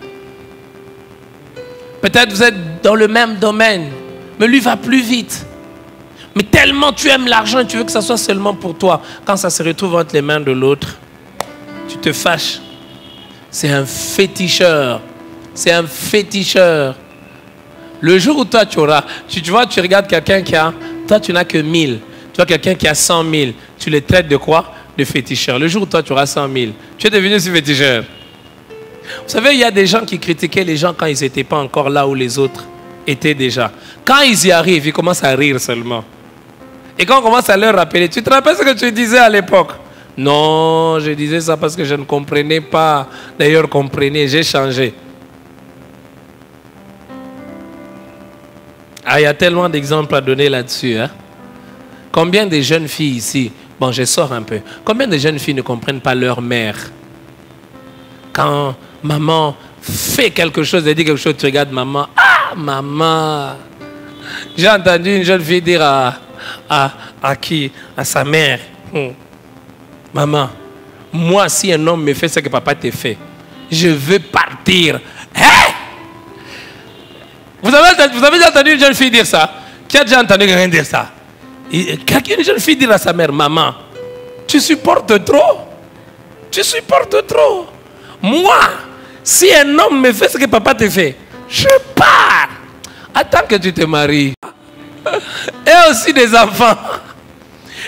Peut-être vous êtes dans le même domaine, mais lui va plus vite. Mais tellement tu aimes l'argent et tu veux que ça soit seulement pour toi. Quand ça se retrouve entre les mains de l'autre, tu te fâches. C'est un féticheur. C'est un féticheur. Le jour où toi tu auras, tu vois, tu regardes quelqu'un qui a, toi tu n'as que 1000. Tu vois quelqu'un qui a 100 000, tu les traites de quoi? De féticheur. Le jour où toi tu auras 100 000, tu es devenu ce féticheur. Vous savez, il y a des gens qui critiquaient les gens quand ils n'étaient pas encore là où les autres étaient déjà. Quand ils y arrivent, ils commencent à rire seulement. Et quand on commence à leur rappeler, tu te rappelles ce que tu disais à l'époque? Non, je disais ça parce que je ne comprenais pas. D'ailleurs, comprenez, j'ai changé. Ah, il y a tellement d'exemples à donner là-dessus. Hein? Combien de jeunes filles ici, bon, je sors un peu. Combien de jeunes filles ne comprennent pas leur mère? Quand maman fait quelque chose, elle dit quelque chose, tu regardes maman. Ah, maman! J'ai entendu une jeune fille dire à qui? À sa mère. Maman, moi, si un homme me fait ce que papa te fait, je veux partir. Hein? Vous avez déjà entendu une jeune fille dire ça? Qui a déjà entendu quelqu'un dire ça? Une jeune fille dire à sa mère, maman, tu supportes trop? Tu supportes trop? Moi, si un homme me fait ce que papa te fait, je pars. Attends que tu te maries. Et aussi des enfants.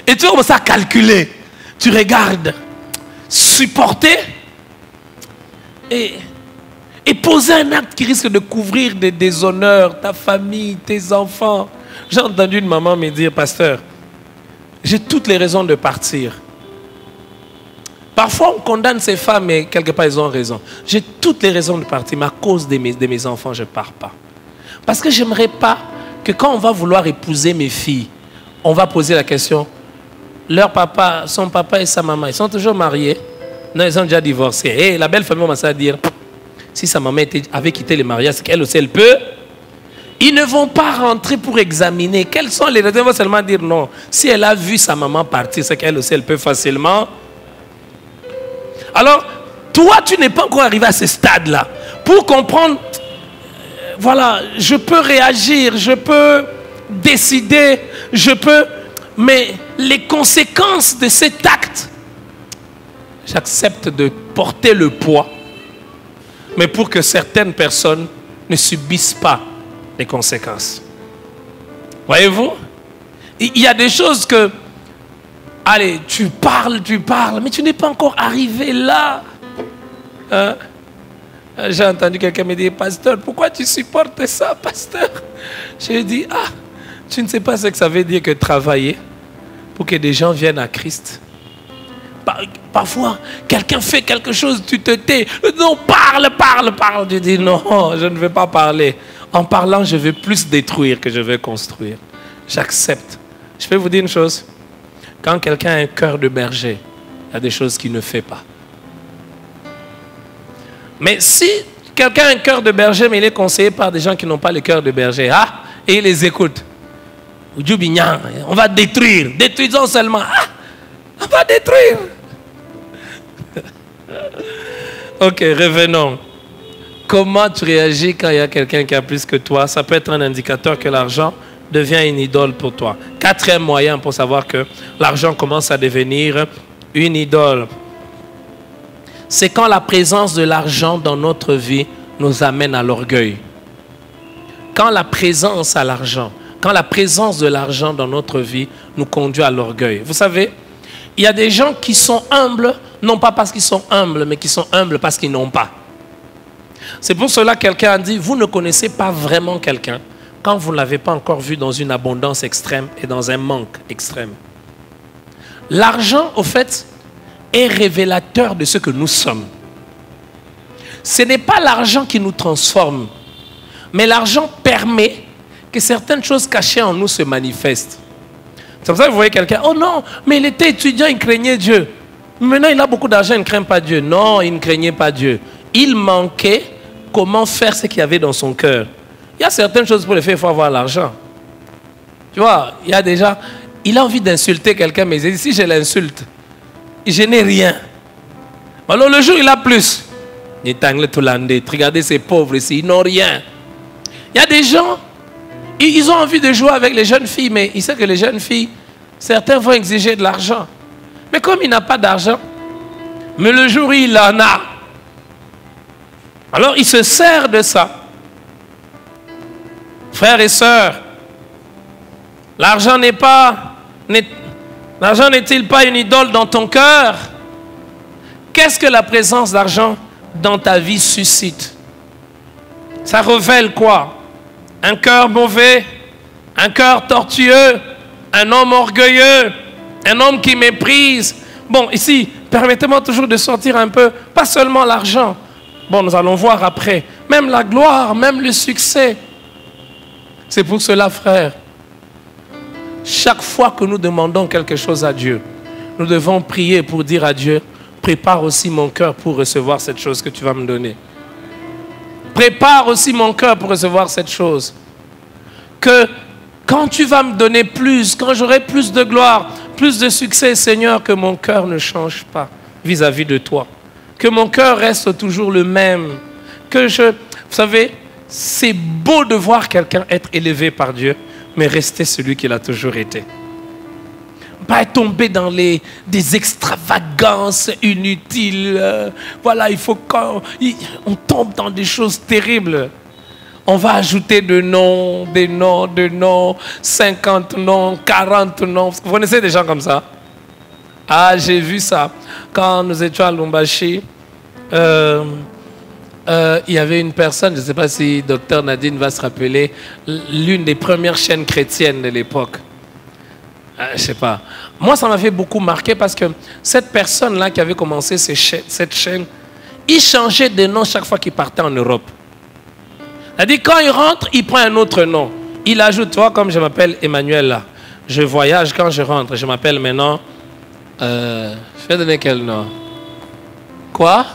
Et tu commences à calculer. Tu regardes. Supporter. Et poser un acte qui risque de couvrir des déshonneurs, ta famille, tes enfants. J'ai entendu une maman me dire, pasteur, j'ai toutes les raisons de partir. Parfois, on condamne ces femmes, mais quelque part, elles ont raison. J'ai toutes les raisons de partir, mais à cause de mes enfants, je ne pars pas. Parce que je n'aimerais pas que quand on va vouloir épouser mes filles, on va poser la question, leur papa, son papa et sa maman, ils sont toujours mariés? Non, ils ont déjà divorcé. Et la belle famille commence à dire, si sa maman avait quitté le mariage, c'est qu'elle aussi, elle peut. Ils ne vont pas rentrer pour examiner. Quelles sont les raisons? Ils vont seulement dire non. Si elle a vu sa maman partir, c'est qu'elle aussi, elle peut facilement. Alors, toi, tu n'es pas encore arrivé à ce stade-là. Pour comprendre, voilà, je peux réagir, je peux décider, je peux... Mais les conséquences de cet acte, j'accepte de porter le poids. Mais pour que certaines personnes ne subissent pas les conséquences. Voyez-vous? Il y a des choses que... Allez, tu parles, mais tu n'es pas encore arrivé là. Hein? J'ai entendu quelqu'un me dire, pasteur, pourquoi tu supportes ça, pasteur? J'ai dit, ah, tu ne sais pas ce que ça veut dire que travailler pour que des gens viennent à Christ. Parfois, quelqu'un fait quelque chose, tu te tais. Non, parle. Tu dis non, je ne vais pas parler. En parlant, je vais plus détruire que je vais construire. J'accepte. Je peux vous dire une chose. Quand quelqu'un a un cœur de berger, il y a des choses qu'il ne fait pas. Mais si quelqu'un a un cœur de berger, mais il est conseillé par des gens qui n'ont pas le cœur de berger, et il les écoute. On va détruire. Détruisons seulement. On va détruire. Ok, revenons. Comment tu réagis quand il y a quelqu'un qui a plus que toi? Ça peut être un indicateur que l'argent devient une idole pour toi. Quatrième moyen pour savoir que l'argent commence à devenir une idole. C'est quand la présence de l'argent dans notre vie nous amène à l'orgueil. Quand la présence de l'argent dans notre vie nous conduit à l'orgueil. Vous savez, il y a des gens qui sont humbles, non pas parce qu'ils sont humbles, mais qui sont humbles parce qu'ils n'ont pas. C'est pour cela que quelqu'un a dit, vous ne connaissez pas vraiment quelqu'un quand vous ne l'avez pas encore vu dans une abondance extrême et dans un manque extrême. L'argent, au fait, est révélateur de ce que nous sommes. Ce n'est pas l'argent qui nous transforme, mais l'argent permet que certaines choses cachées en nous se manifestent. C'est pour ça que vous voyez quelqu'un, oh non, mais il était étudiant, il craignait Dieu. Maintenant, il a beaucoup d'argent, il ne craint pas Dieu. Non, il ne craignait pas Dieu. Il manquait comment faire ce qu'il y avait dans son cœur. Il y a certaines choses pour les faire, il faut avoir l'argent. Tu vois, il y a déjà, il a envie d'insulter quelqu'un, mais il dit, si je l'insulte, je n'ai rien. Alors le jour, il a plus. Regardez ces pauvres ici, ils n'ont rien. Il y a des gens, ils ont envie de jouer avec les jeunes filles, mais ils savent que les jeunes filles, certains vont exiger de l'argent. Mais comme il n'a pas d'argent, mais le jour où il en a, alors il se sert de ça. Frères et sœurs, l'argent n'est-il pas une idole dans ton cœur? Qu'est-ce que la présence d'argent dans ta vie suscite? Ça révèle quoi? Un cœur mauvais, un cœur tortueux, un homme orgueilleux, un homme qui méprise. Bon, ici, permettez-moi toujours de sortir un peu, pas seulement l'argent. Bon, nous allons voir après. Même la gloire, même le succès. C'est pour cela, frère, chaque fois que nous demandons quelque chose à Dieu, nous devons prier pour dire à Dieu, prépare aussi mon cœur pour recevoir cette chose que tu vas me donner. Prépare aussi mon cœur pour recevoir cette chose. Que quand tu vas me donner plus, quand j'aurai plus de gloire, plus de succès, Seigneur, que mon cœur ne change pas vis-à-vis de toi. Que mon cœur reste toujours le même. Vous savez, c'est beau de voir quelqu'un être élevé par Dieu, mais rester celui qu'il a toujours été. Pas tomber dans des extravagances inutiles. Voilà, il faut qu'on tombe dans des choses terribles. On va ajouter des noms, 50 noms, 40 noms. Vous connaissez des gens comme ça? Ah, j'ai vu ça. Quand nous étions à Lubumbashi, il y avait une personne, je ne sais pas si Dr Nadine va se rappeler, l'une des premières chaînes chrétiennes de l'époque. Je ne sais pas. Moi, ça m'avait beaucoup marqué parce que cette personne-là qui avait commencé cette chaîne, il changeait de nom chaque fois qu'il partait en Europe. C'est-à-dire, quand il rentre, il prend un autre nom. Il ajoute, tu vois, comme je m'appelle Emmanuel là. Je voyage quand je rentre. Je m'appelle maintenant... je vais donner quel nom? Quoi?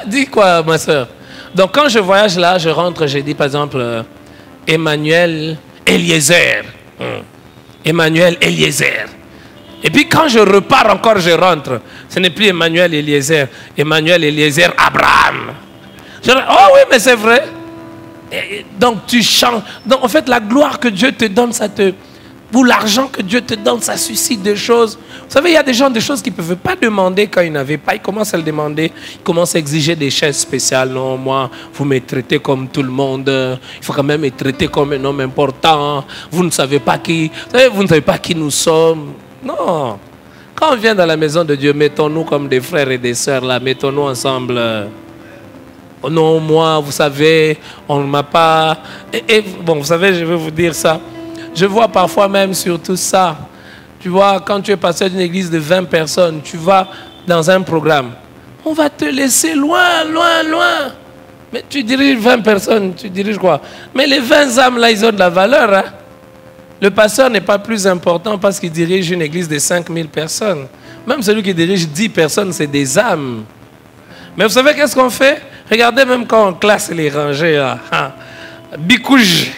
Dis quoi, ma soeur? Donc, quand je voyage là, je rentre, j'ai dit par exemple Emmanuel Eliezer. Emmanuel Eliezer. Et puis quand je repars encore, je rentre. Ce n'est plus Emmanuel Eliezer. Emmanuel Eliezer Abraham. Oh oui, mais c'est vrai. Et donc tu changes. Donc en fait, la gloire que Dieu te donne, ou l'argent que Dieu te donne, ça suscite des choses. Vous savez, il y a des gens, des choses qu'ils ne pouvaient pas demander quand ils n'avaient pas. Ils commencent à le demander. Ils commencent à exiger des chaises spéciales. Non, moi, vous me traitez comme tout le monde. Il faut quand même me traiter comme un homme important. Vous ne savez pas qui. Vous ne savez pas qui nous sommes. Non. Quand on vient dans la maison de Dieu, mettons-nous comme des frères et des sœurs là. Mettons-nous ensemble. Oh non, moi, vous savez, on ne m'a pas... Bon, vous savez, je vais vous dire ça. Je vois parfois même sur tout ça, Tu vois, quand tu es pasteur d'une église de 20 personnes, tu vas dans un programme. On va te laisser loin, loin, loin. Mais tu diriges 20 personnes, tu diriges quoi? Mais les 20 âmes là, ils ont de la valeur. Hein? Le pasteur n'est pas plus important parce qu'il dirige une église de 5000 personnes. Même celui qui dirige 10 personnes, c'est des âmes. Mais vous savez qu'est-ce qu'on fait? Regardez même quand on classe les rangées. Là. Bicouge.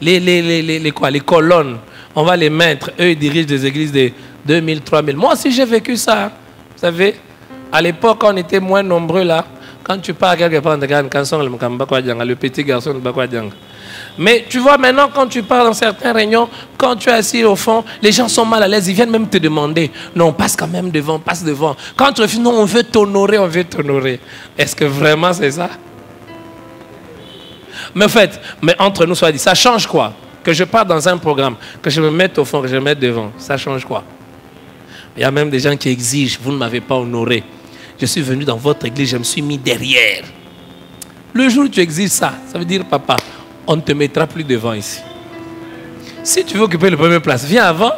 Les colonnes. On va les mettre. Eux, ils dirigent des églises de 2000, 3000. Moi aussi, j'ai vécu ça. Vous savez, à l'époque, on était moins nombreux là. Quand tu pars quelque part, le petit garçon de Bakwadjang. Mais tu vois, maintenant, quand tu pars dans certaines réunions, quand tu es assis au fond, les gens sont mal à l'aise. Ils viennent même te demander, non, passe quand même devant, passe devant. Quand tu refuses, non, on veut t'honorer, on veut t'honorer. Est-ce que vraiment c'est ça? Mais en fait, mais entre nous, soit dit, ça change quoi? Que je parte dans un programme, que je me mette au fond, que je me mette devant, ça change quoi? Il y a même des gens qui exigent, vous ne m'avez pas honoré. Je suis venu dans votre église, je me suis mis derrière. Le jour où tu exiges ça, ça veut dire, papa, on ne te mettra plus devant ici. Si tu veux occuper la première place, viens avant.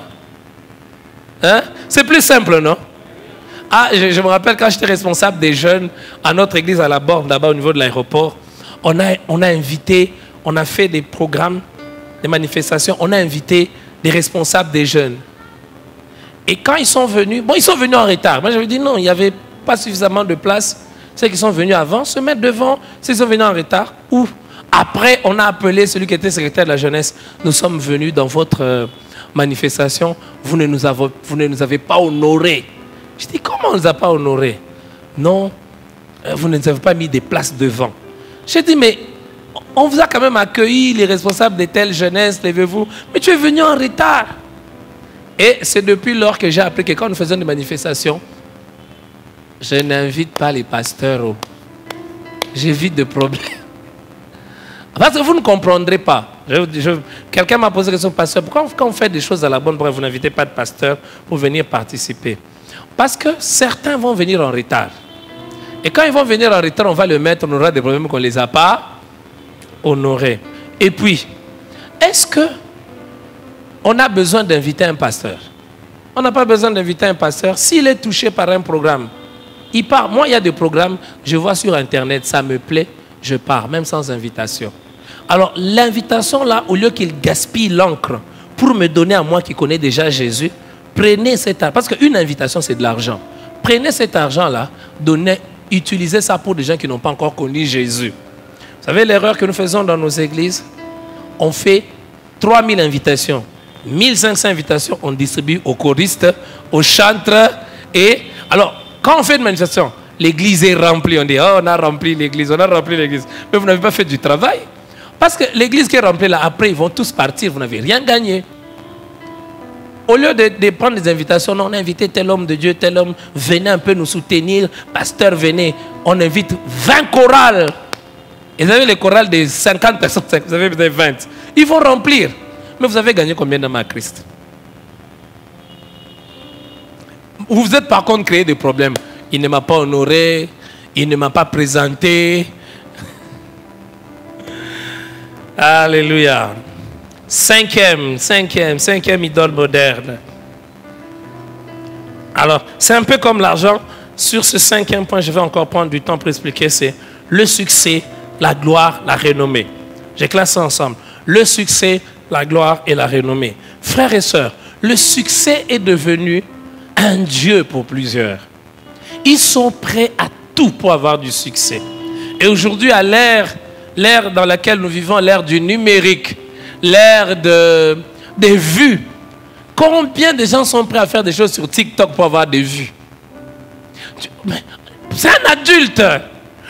Hein? C'est plus simple, non? Ah, je me rappelle quand j'étais responsable des jeunes à notre église à la borne, là-bas au niveau de l'aéroport, on a invité, on a fait des programmes, des manifestations, on a invité des responsables des jeunes. Et quand ils sont venus, bon, ils sont venus en retard. Moi, j'avais dit non, il n'y avait pas suffisamment de place. Ceux qui sont venus avant se mettent devant. Ceux qui sont venus en retard, ou après, on a appelé celui qui était secrétaire de la jeunesse. Nous sommes venus dans votre manifestation. Vous ne nous avez pas honorés. Je dis, comment on ne nous a pas honorés? Non, vous ne nous avez pas mis des places devant. J'ai dit, mais on vous a quand même accueilli, les responsables de telle jeunesse, levez-vous. Mais tu es venu en retard. Et c'est depuis lors que j'ai appris que quand nous faisons des manifestations, je n'invite pas les pasteurs. J'évite de problèmes. Parce que vous ne comprendrez pas. Quelqu'un m'a posé la question, pasteur, pourquoi quand vous faites des choses à la bonne, pourquoi vous n'invitez pas de pasteur pour venir participer? Parce que certains vont venir en retard. Et quand ils vont venir en retard, on va le mettre, on aura des problèmes qu'on ne les a pas honorés. Et puis, est-ce qu'on a besoin d'inviter un pasteur? On n'a pas besoin d'inviter un pasteur. S'il est touché par un programme, il part. Moi, il y a des programmes, je vois sur Internet, ça me plaît, je pars, même sans invitation. Alors, l'invitation là, au lieu qu'il gaspille l'encre pour me donner à moi qui connais déjà Jésus, prenez cet argent, parce qu'une invitation, c'est de l'argent. Prenez cet argent-là, utilisez ça pour des gens qui n'ont pas encore connu Jésus. Vous savez l'erreur que nous faisons dans nos églises? On fait 3000 invitations. 1500 invitations, on distribue aux choristes, aux chantres. Et alors, quand on fait une manifestation, l'église est remplie. On dit, oh, on a rempli l'église, on a rempli l'église. Mais vous n'avez pas fait du travail. Parce que l'église qui est remplie là, après, ils vont tous partir, vous n'avez rien gagné. Au lieu de prendre des invitations, non, on a invité tel homme de Dieu, tel homme, venez un peu nous soutenir, pasteur, venez. On invite 20 chorales. Et vous avez les chorales de 50 personnes, vous avez 20. Ils vont remplir. Mais vous avez gagné combien d'âmes à Christ? Vous êtes par contre créé des problèmes. Il ne m'a pas honoré, il ne m'a pas présenté. Alléluia. Cinquième idole moderne. Alors, c'est un peu comme l'argent. Sur ce 5e point, je vais encore prendre du temps pour expliquer. C'est le succès, la gloire, la renommée. J'ai classé ensemble. Le succès, la gloire et la renommée. Frères et sœurs, le succès est devenu un dieu pour plusieurs. Ils sont prêts à tout pour avoir du succès. Et aujourd'hui, à l'ère dans laquelle nous vivons, l'ère du numérique, l'ère des vues, combien de gens sont prêts à faire des choses sur TikTok pour avoir des vues? C'est un adulte.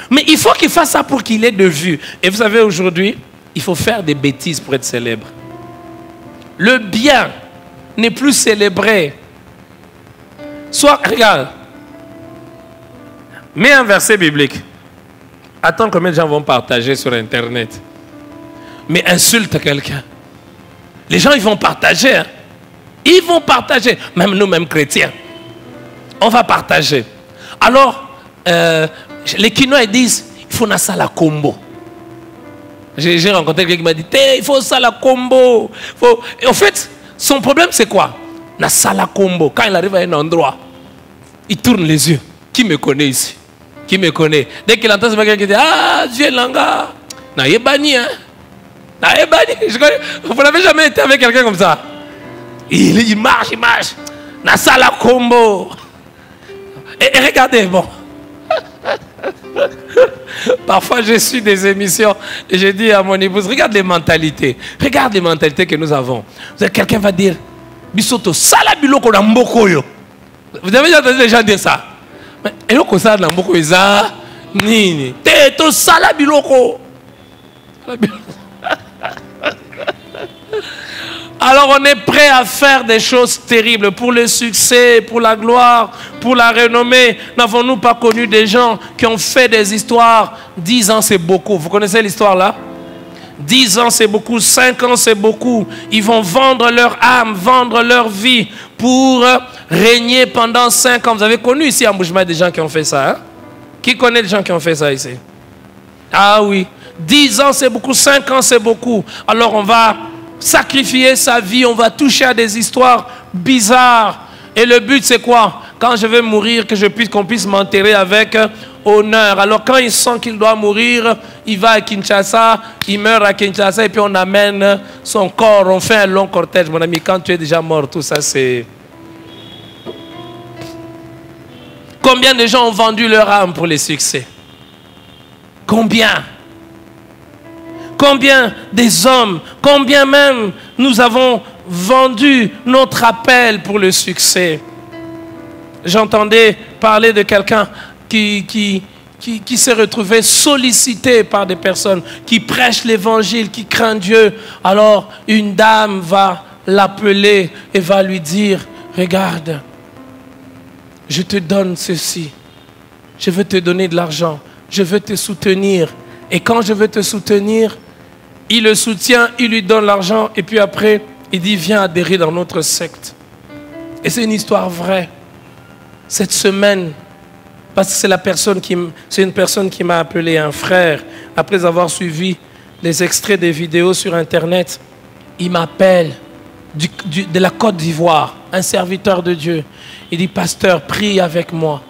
Mais il faut qu'il fasse ça pour qu'il ait de vues. Et vous savez, aujourd'hui, il faut faire des bêtises pour être célèbre. Le bien n'est plus célébré. Soit, regarde, mets un verset biblique. Attends combien de gens vont partager sur Internet. Mais insulte quelqu'un. Les gens, ils vont partager. Hein. Ils vont partager. Même nous, même chrétiens. On va partager. Alors, les Kinois, ils disent, il faut ça la combo. J'ai rencontré quelqu'un qui m'a dit, il faut ça la combo. Et en fait, son problème, c'est quoi? na sala combo. Quand il arrive à un endroit, il tourne les yeux. Qui me connaît ici? Qui me connaît? Dès qu'il entend ce mec qui dit, ah, Dieu Langa, na yebani, hein? Na yebani. Vous n'avez jamais été avec quelqu'un comme ça? Il marche, il marche. Na sala combo. Et regardez, bon. Parfois, je suis des émissions et je dis à mon épouse, regarde les mentalités. Regarde les mentalités que nous avons. Quelqu'un va dire, Bisoto, sala biloko na mboko yo. Vous avez déjà entendu les gens dire ça? Mais eloko sala na mboko eza nini? Teto sala biloko. Alors on est prêt à faire des choses terribles pour le succès, pour la gloire, pour la renommée. N'avons-nous pas connu des gens qui ont fait des histoires? 10 ans c'est beaucoup. Vous connaissez l'histoire là? 10 ans c'est beaucoup, 5 ans c'est beaucoup. Ils vont vendre leur âme, vendre leur vie pour régner pendant 5 ans. Vous avez connu ici à Mboujma des gens qui ont fait ça, hein? Qui connaît des gens qui ont fait ça ici? Ah oui, 10 ans c'est beaucoup, 5 ans c'est beaucoup. Alors on va sacrifier sa vie, on va toucher à des histoires bizarres. Et le but c'est quoi? Quand je vais mourir, qu'on puisse m'enterrer avec honneur. Alors quand il sent qu'il doit mourir, il va à Kinshasa, il meurt à Kinshasa et puis on amène son corps, on fait un long cortège. Mon ami, quand tu es déjà mort, tout ça c'est... Combien de gens ont vendu leur âme pour les succès? Combien? Combien des hommes, combien même nous avons vendu notre appel pour le succès? J'entendais parler de quelqu'un qui s'est retrouvé sollicité par des personnes qui prêchent l'évangile, qui craignent Dieu. Alors une dame va l'appeler et va lui dire, regarde, je te donne ceci, je veux te donner de l'argent, je veux te soutenir. Et quand je veux te soutenir, il le soutient, il lui donne l'argent et puis après, il dit, viens adhérer dans notre secte. Et c'est une histoire vraie. Cette semaine, parce que c'est une personne qui m'a appelé, un frère, après avoir suivi les extraits des vidéos sur Internet, il m'appelle de la Côte d'Ivoire, un serviteur de Dieu. Il dit, pasteur, prie avec moi.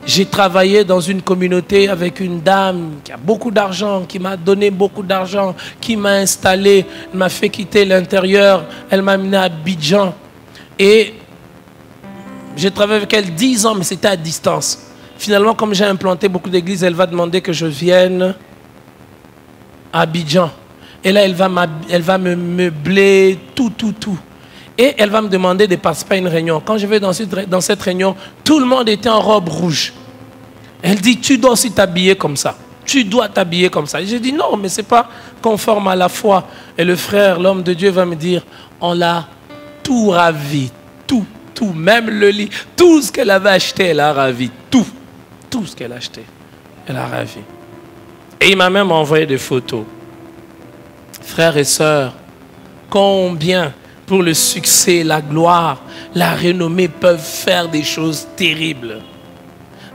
J'ai travaillé dans une communauté avec une dame qui a beaucoup d'argent, qui m'a donné beaucoup d'argent, qui m'a installé, elle m'a fait quitter l'intérieur, elle m'a amené à Abidjan. Et j'ai travaillé avec elle 10 ans, mais c'était à distance. Finalement, comme j'ai implanté beaucoup d'églises, elle va demander que je vienne à Abidjan. Et là, elle va me meubler tout. Et elle va me demander de participer à une réunion. Quand je vais dans cette réunion, tout le monde était en robe rouge. Elle dit, tu dois aussi t'habiller comme ça. Tu dois t'habiller comme ça. Et j'ai dit, non, mais ce n'est pas conforme à la foi. Et le frère, l'homme de Dieu, va me dire, on l'a tout ravi. Tout. Même le lit. Tout ce qu'elle avait acheté, elle a ravi. Tout ce qu'elle a acheté, elle a ravi. Et il m'a même envoyé des photos. Frères et sœurs, combien pour le succès, la gloire, la renommée peuvent faire des choses terribles.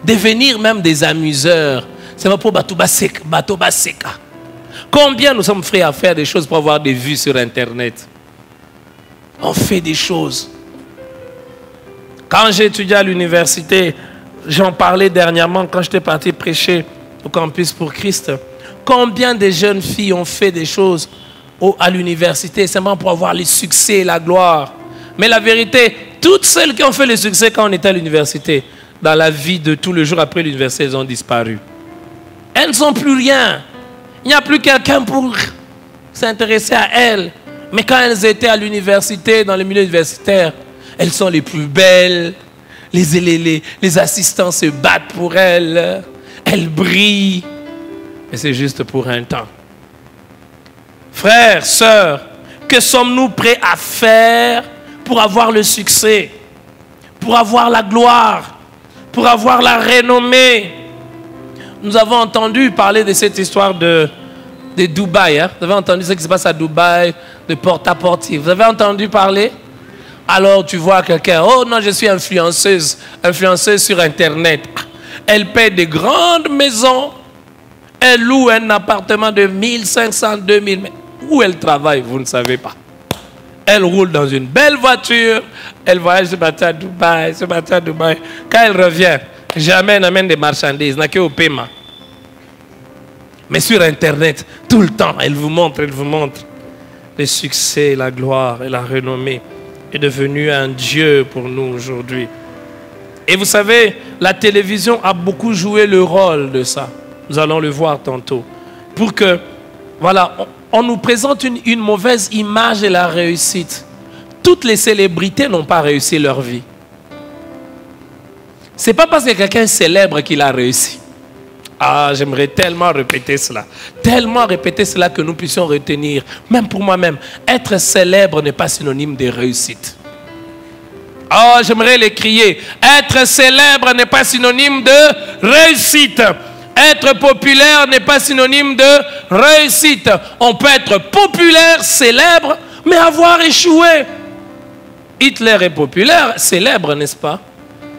Devenir même des amuseurs. C'est pas pour Batouba Seka. Combien nous sommes prêts à faire des choses pour avoir des vues sur Internet? On fait des choses. Quand j'ai étudié à l'université, j'en parlais dernièrement quand j'étais parti prêcher au Campus pour Christ. Combien de jeunes filles ont fait des choses à l'université simplement pour avoir le succès et la gloire? Mais la vérité, toutes celles qui ont fait le succès quand on était à l'université, dans la vie de tous les jours après l'université, elles ont disparu. Elles ne sont plus rien. Il n'y a plus quelqu'un pour s'intéresser à elles. Mais quand elles étaient à l'université, dans le milieu universitaire, elles sont les plus belles. Les assistants se battent pour elles. Elles brillent. Mais c'est juste pour un temps. Frères, sœurs, que sommes-nous prêts à faire pour avoir le succès, pour avoir la gloire, pour avoir la renommée? Nous avons entendu parler de cette histoire de Dubaï. Hein? Vous avez entendu ce qui se passe à Dubaï, de porte-à-porte. Vous avez entendu parler? Alors tu vois quelqu'un, oh non, je suis influenceuse sur Internet. Elle paie de grandes maisons, elle loue un appartement de 1500, 2000. Où elle travaille, vous ne savez pas. Elle roule dans une belle voiture. Elle voyage ce matin à Dubaï, ce matin à Dubaï. Quand elle revient, jamais elle n'amène des marchandises, n'a qu'au paiement. Mais sur Internet, tout le temps, elle vous montre. Le succès, la gloire et la renommée est devenu un Dieu pour nous aujourd'hui. Et vous savez, la télévision a beaucoup joué le rôle de ça. Nous allons le voir tantôt. Pour que, voilà, on nous présente une mauvaise image de la réussite. Toutes les célébrités n'ont pas réussi leur vie. Ce n'est pas parce que quelqu'un est célèbre qu'il a réussi. Ah, j'aimerais tellement répéter cela. Tellement répéter cela que nous puissions retenir. Même pour moi-même, être célèbre n'est pas synonyme de réussite. Oh, j'aimerais les crier. Être célèbre n'est pas synonyme de réussite. Être populaire n'est pas synonyme de réussite. On peut être populaire, célèbre, mais avoir échoué. Hitler est populaire, célèbre, n'est-ce pas?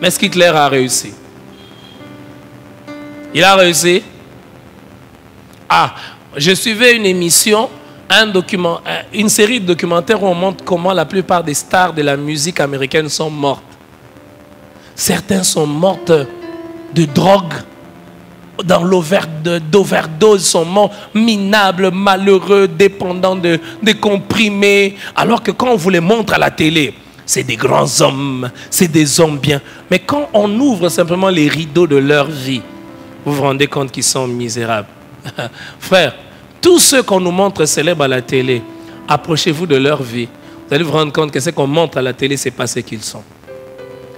Mais est-ce qu'Hitler a réussi? Il a réussi? Ah, je suivais une émission, une série de documentaires où on montre comment la plupart des stars de la musique américaine sont mortes. Certains sont mortes de drogue, dans d'overdose, sont morts minables, malheureux, dépendants de comprimés. Alors que quand on vous les montre à la télé, c'est des grands hommes, c'est des hommes bien. Mais quand on ouvre simplement les rideaux de leur vie, vous vous rendez compte qu'ils sont misérables. Frère, tous ceux qu'on nous montre célèbres à la télé, approchez-vous de leur vie. Vous allez vous rendre compte que ce qu'on montre à la télé, ce n'est pas ce qu'ils sont.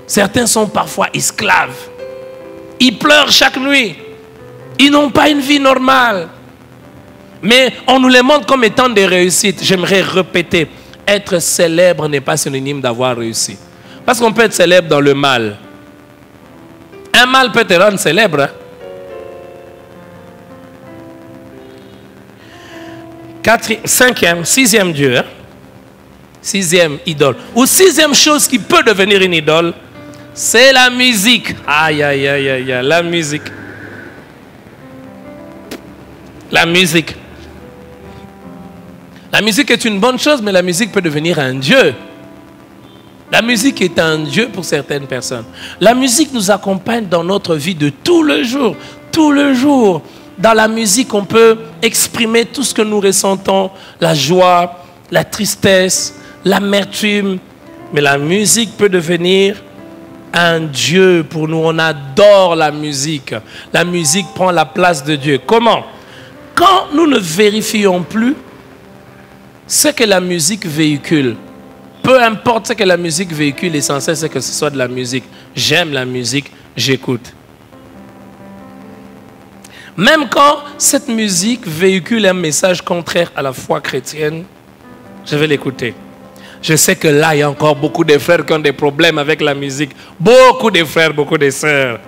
Certains sont parfois esclaves. Ils pleurent chaque nuit. Ils n'ont pas une vie normale. Mais on nous les montre comme étant des réussites. J'aimerais répéter, être célèbre n'est pas synonyme d'avoir réussi. Parce qu'on peut être célèbre dans le mal. Un mal peut te rendre célèbre. Hein? Sixième Dieu, hein? Sixième idole. Ou sixième chose qui peut devenir une idole, c'est la musique. Aïe, aïe, aïe, aïe, aïe, la musique. La musique. La musique est une bonne chose, mais la musique peut devenir un dieu. La musique est un dieu pour certaines personnes. La musique nous accompagne dans notre vie de tous les jours. Tout le jour. Dans la musique, on peut exprimer tout ce que nous ressentons, la joie, la tristesse, l'amertume. Mais la musique peut devenir un Dieu pour nous. On adore la musique. La musique prend la place de Dieu. Comment? Quand nous ne vérifions plus ce que la musique véhicule, peu importe ce que la musique véhicule, l'essentiel c'est que ce soit de la musique. J'aime la musique, j'écoute. Même quand cette musique véhicule un message contraire à la foi chrétienne, je vais l'écouter. Je sais que là, il y a encore beaucoup de frères qui ont des problèmes avec la musique. Beaucoup de frères, beaucoup de sœurs.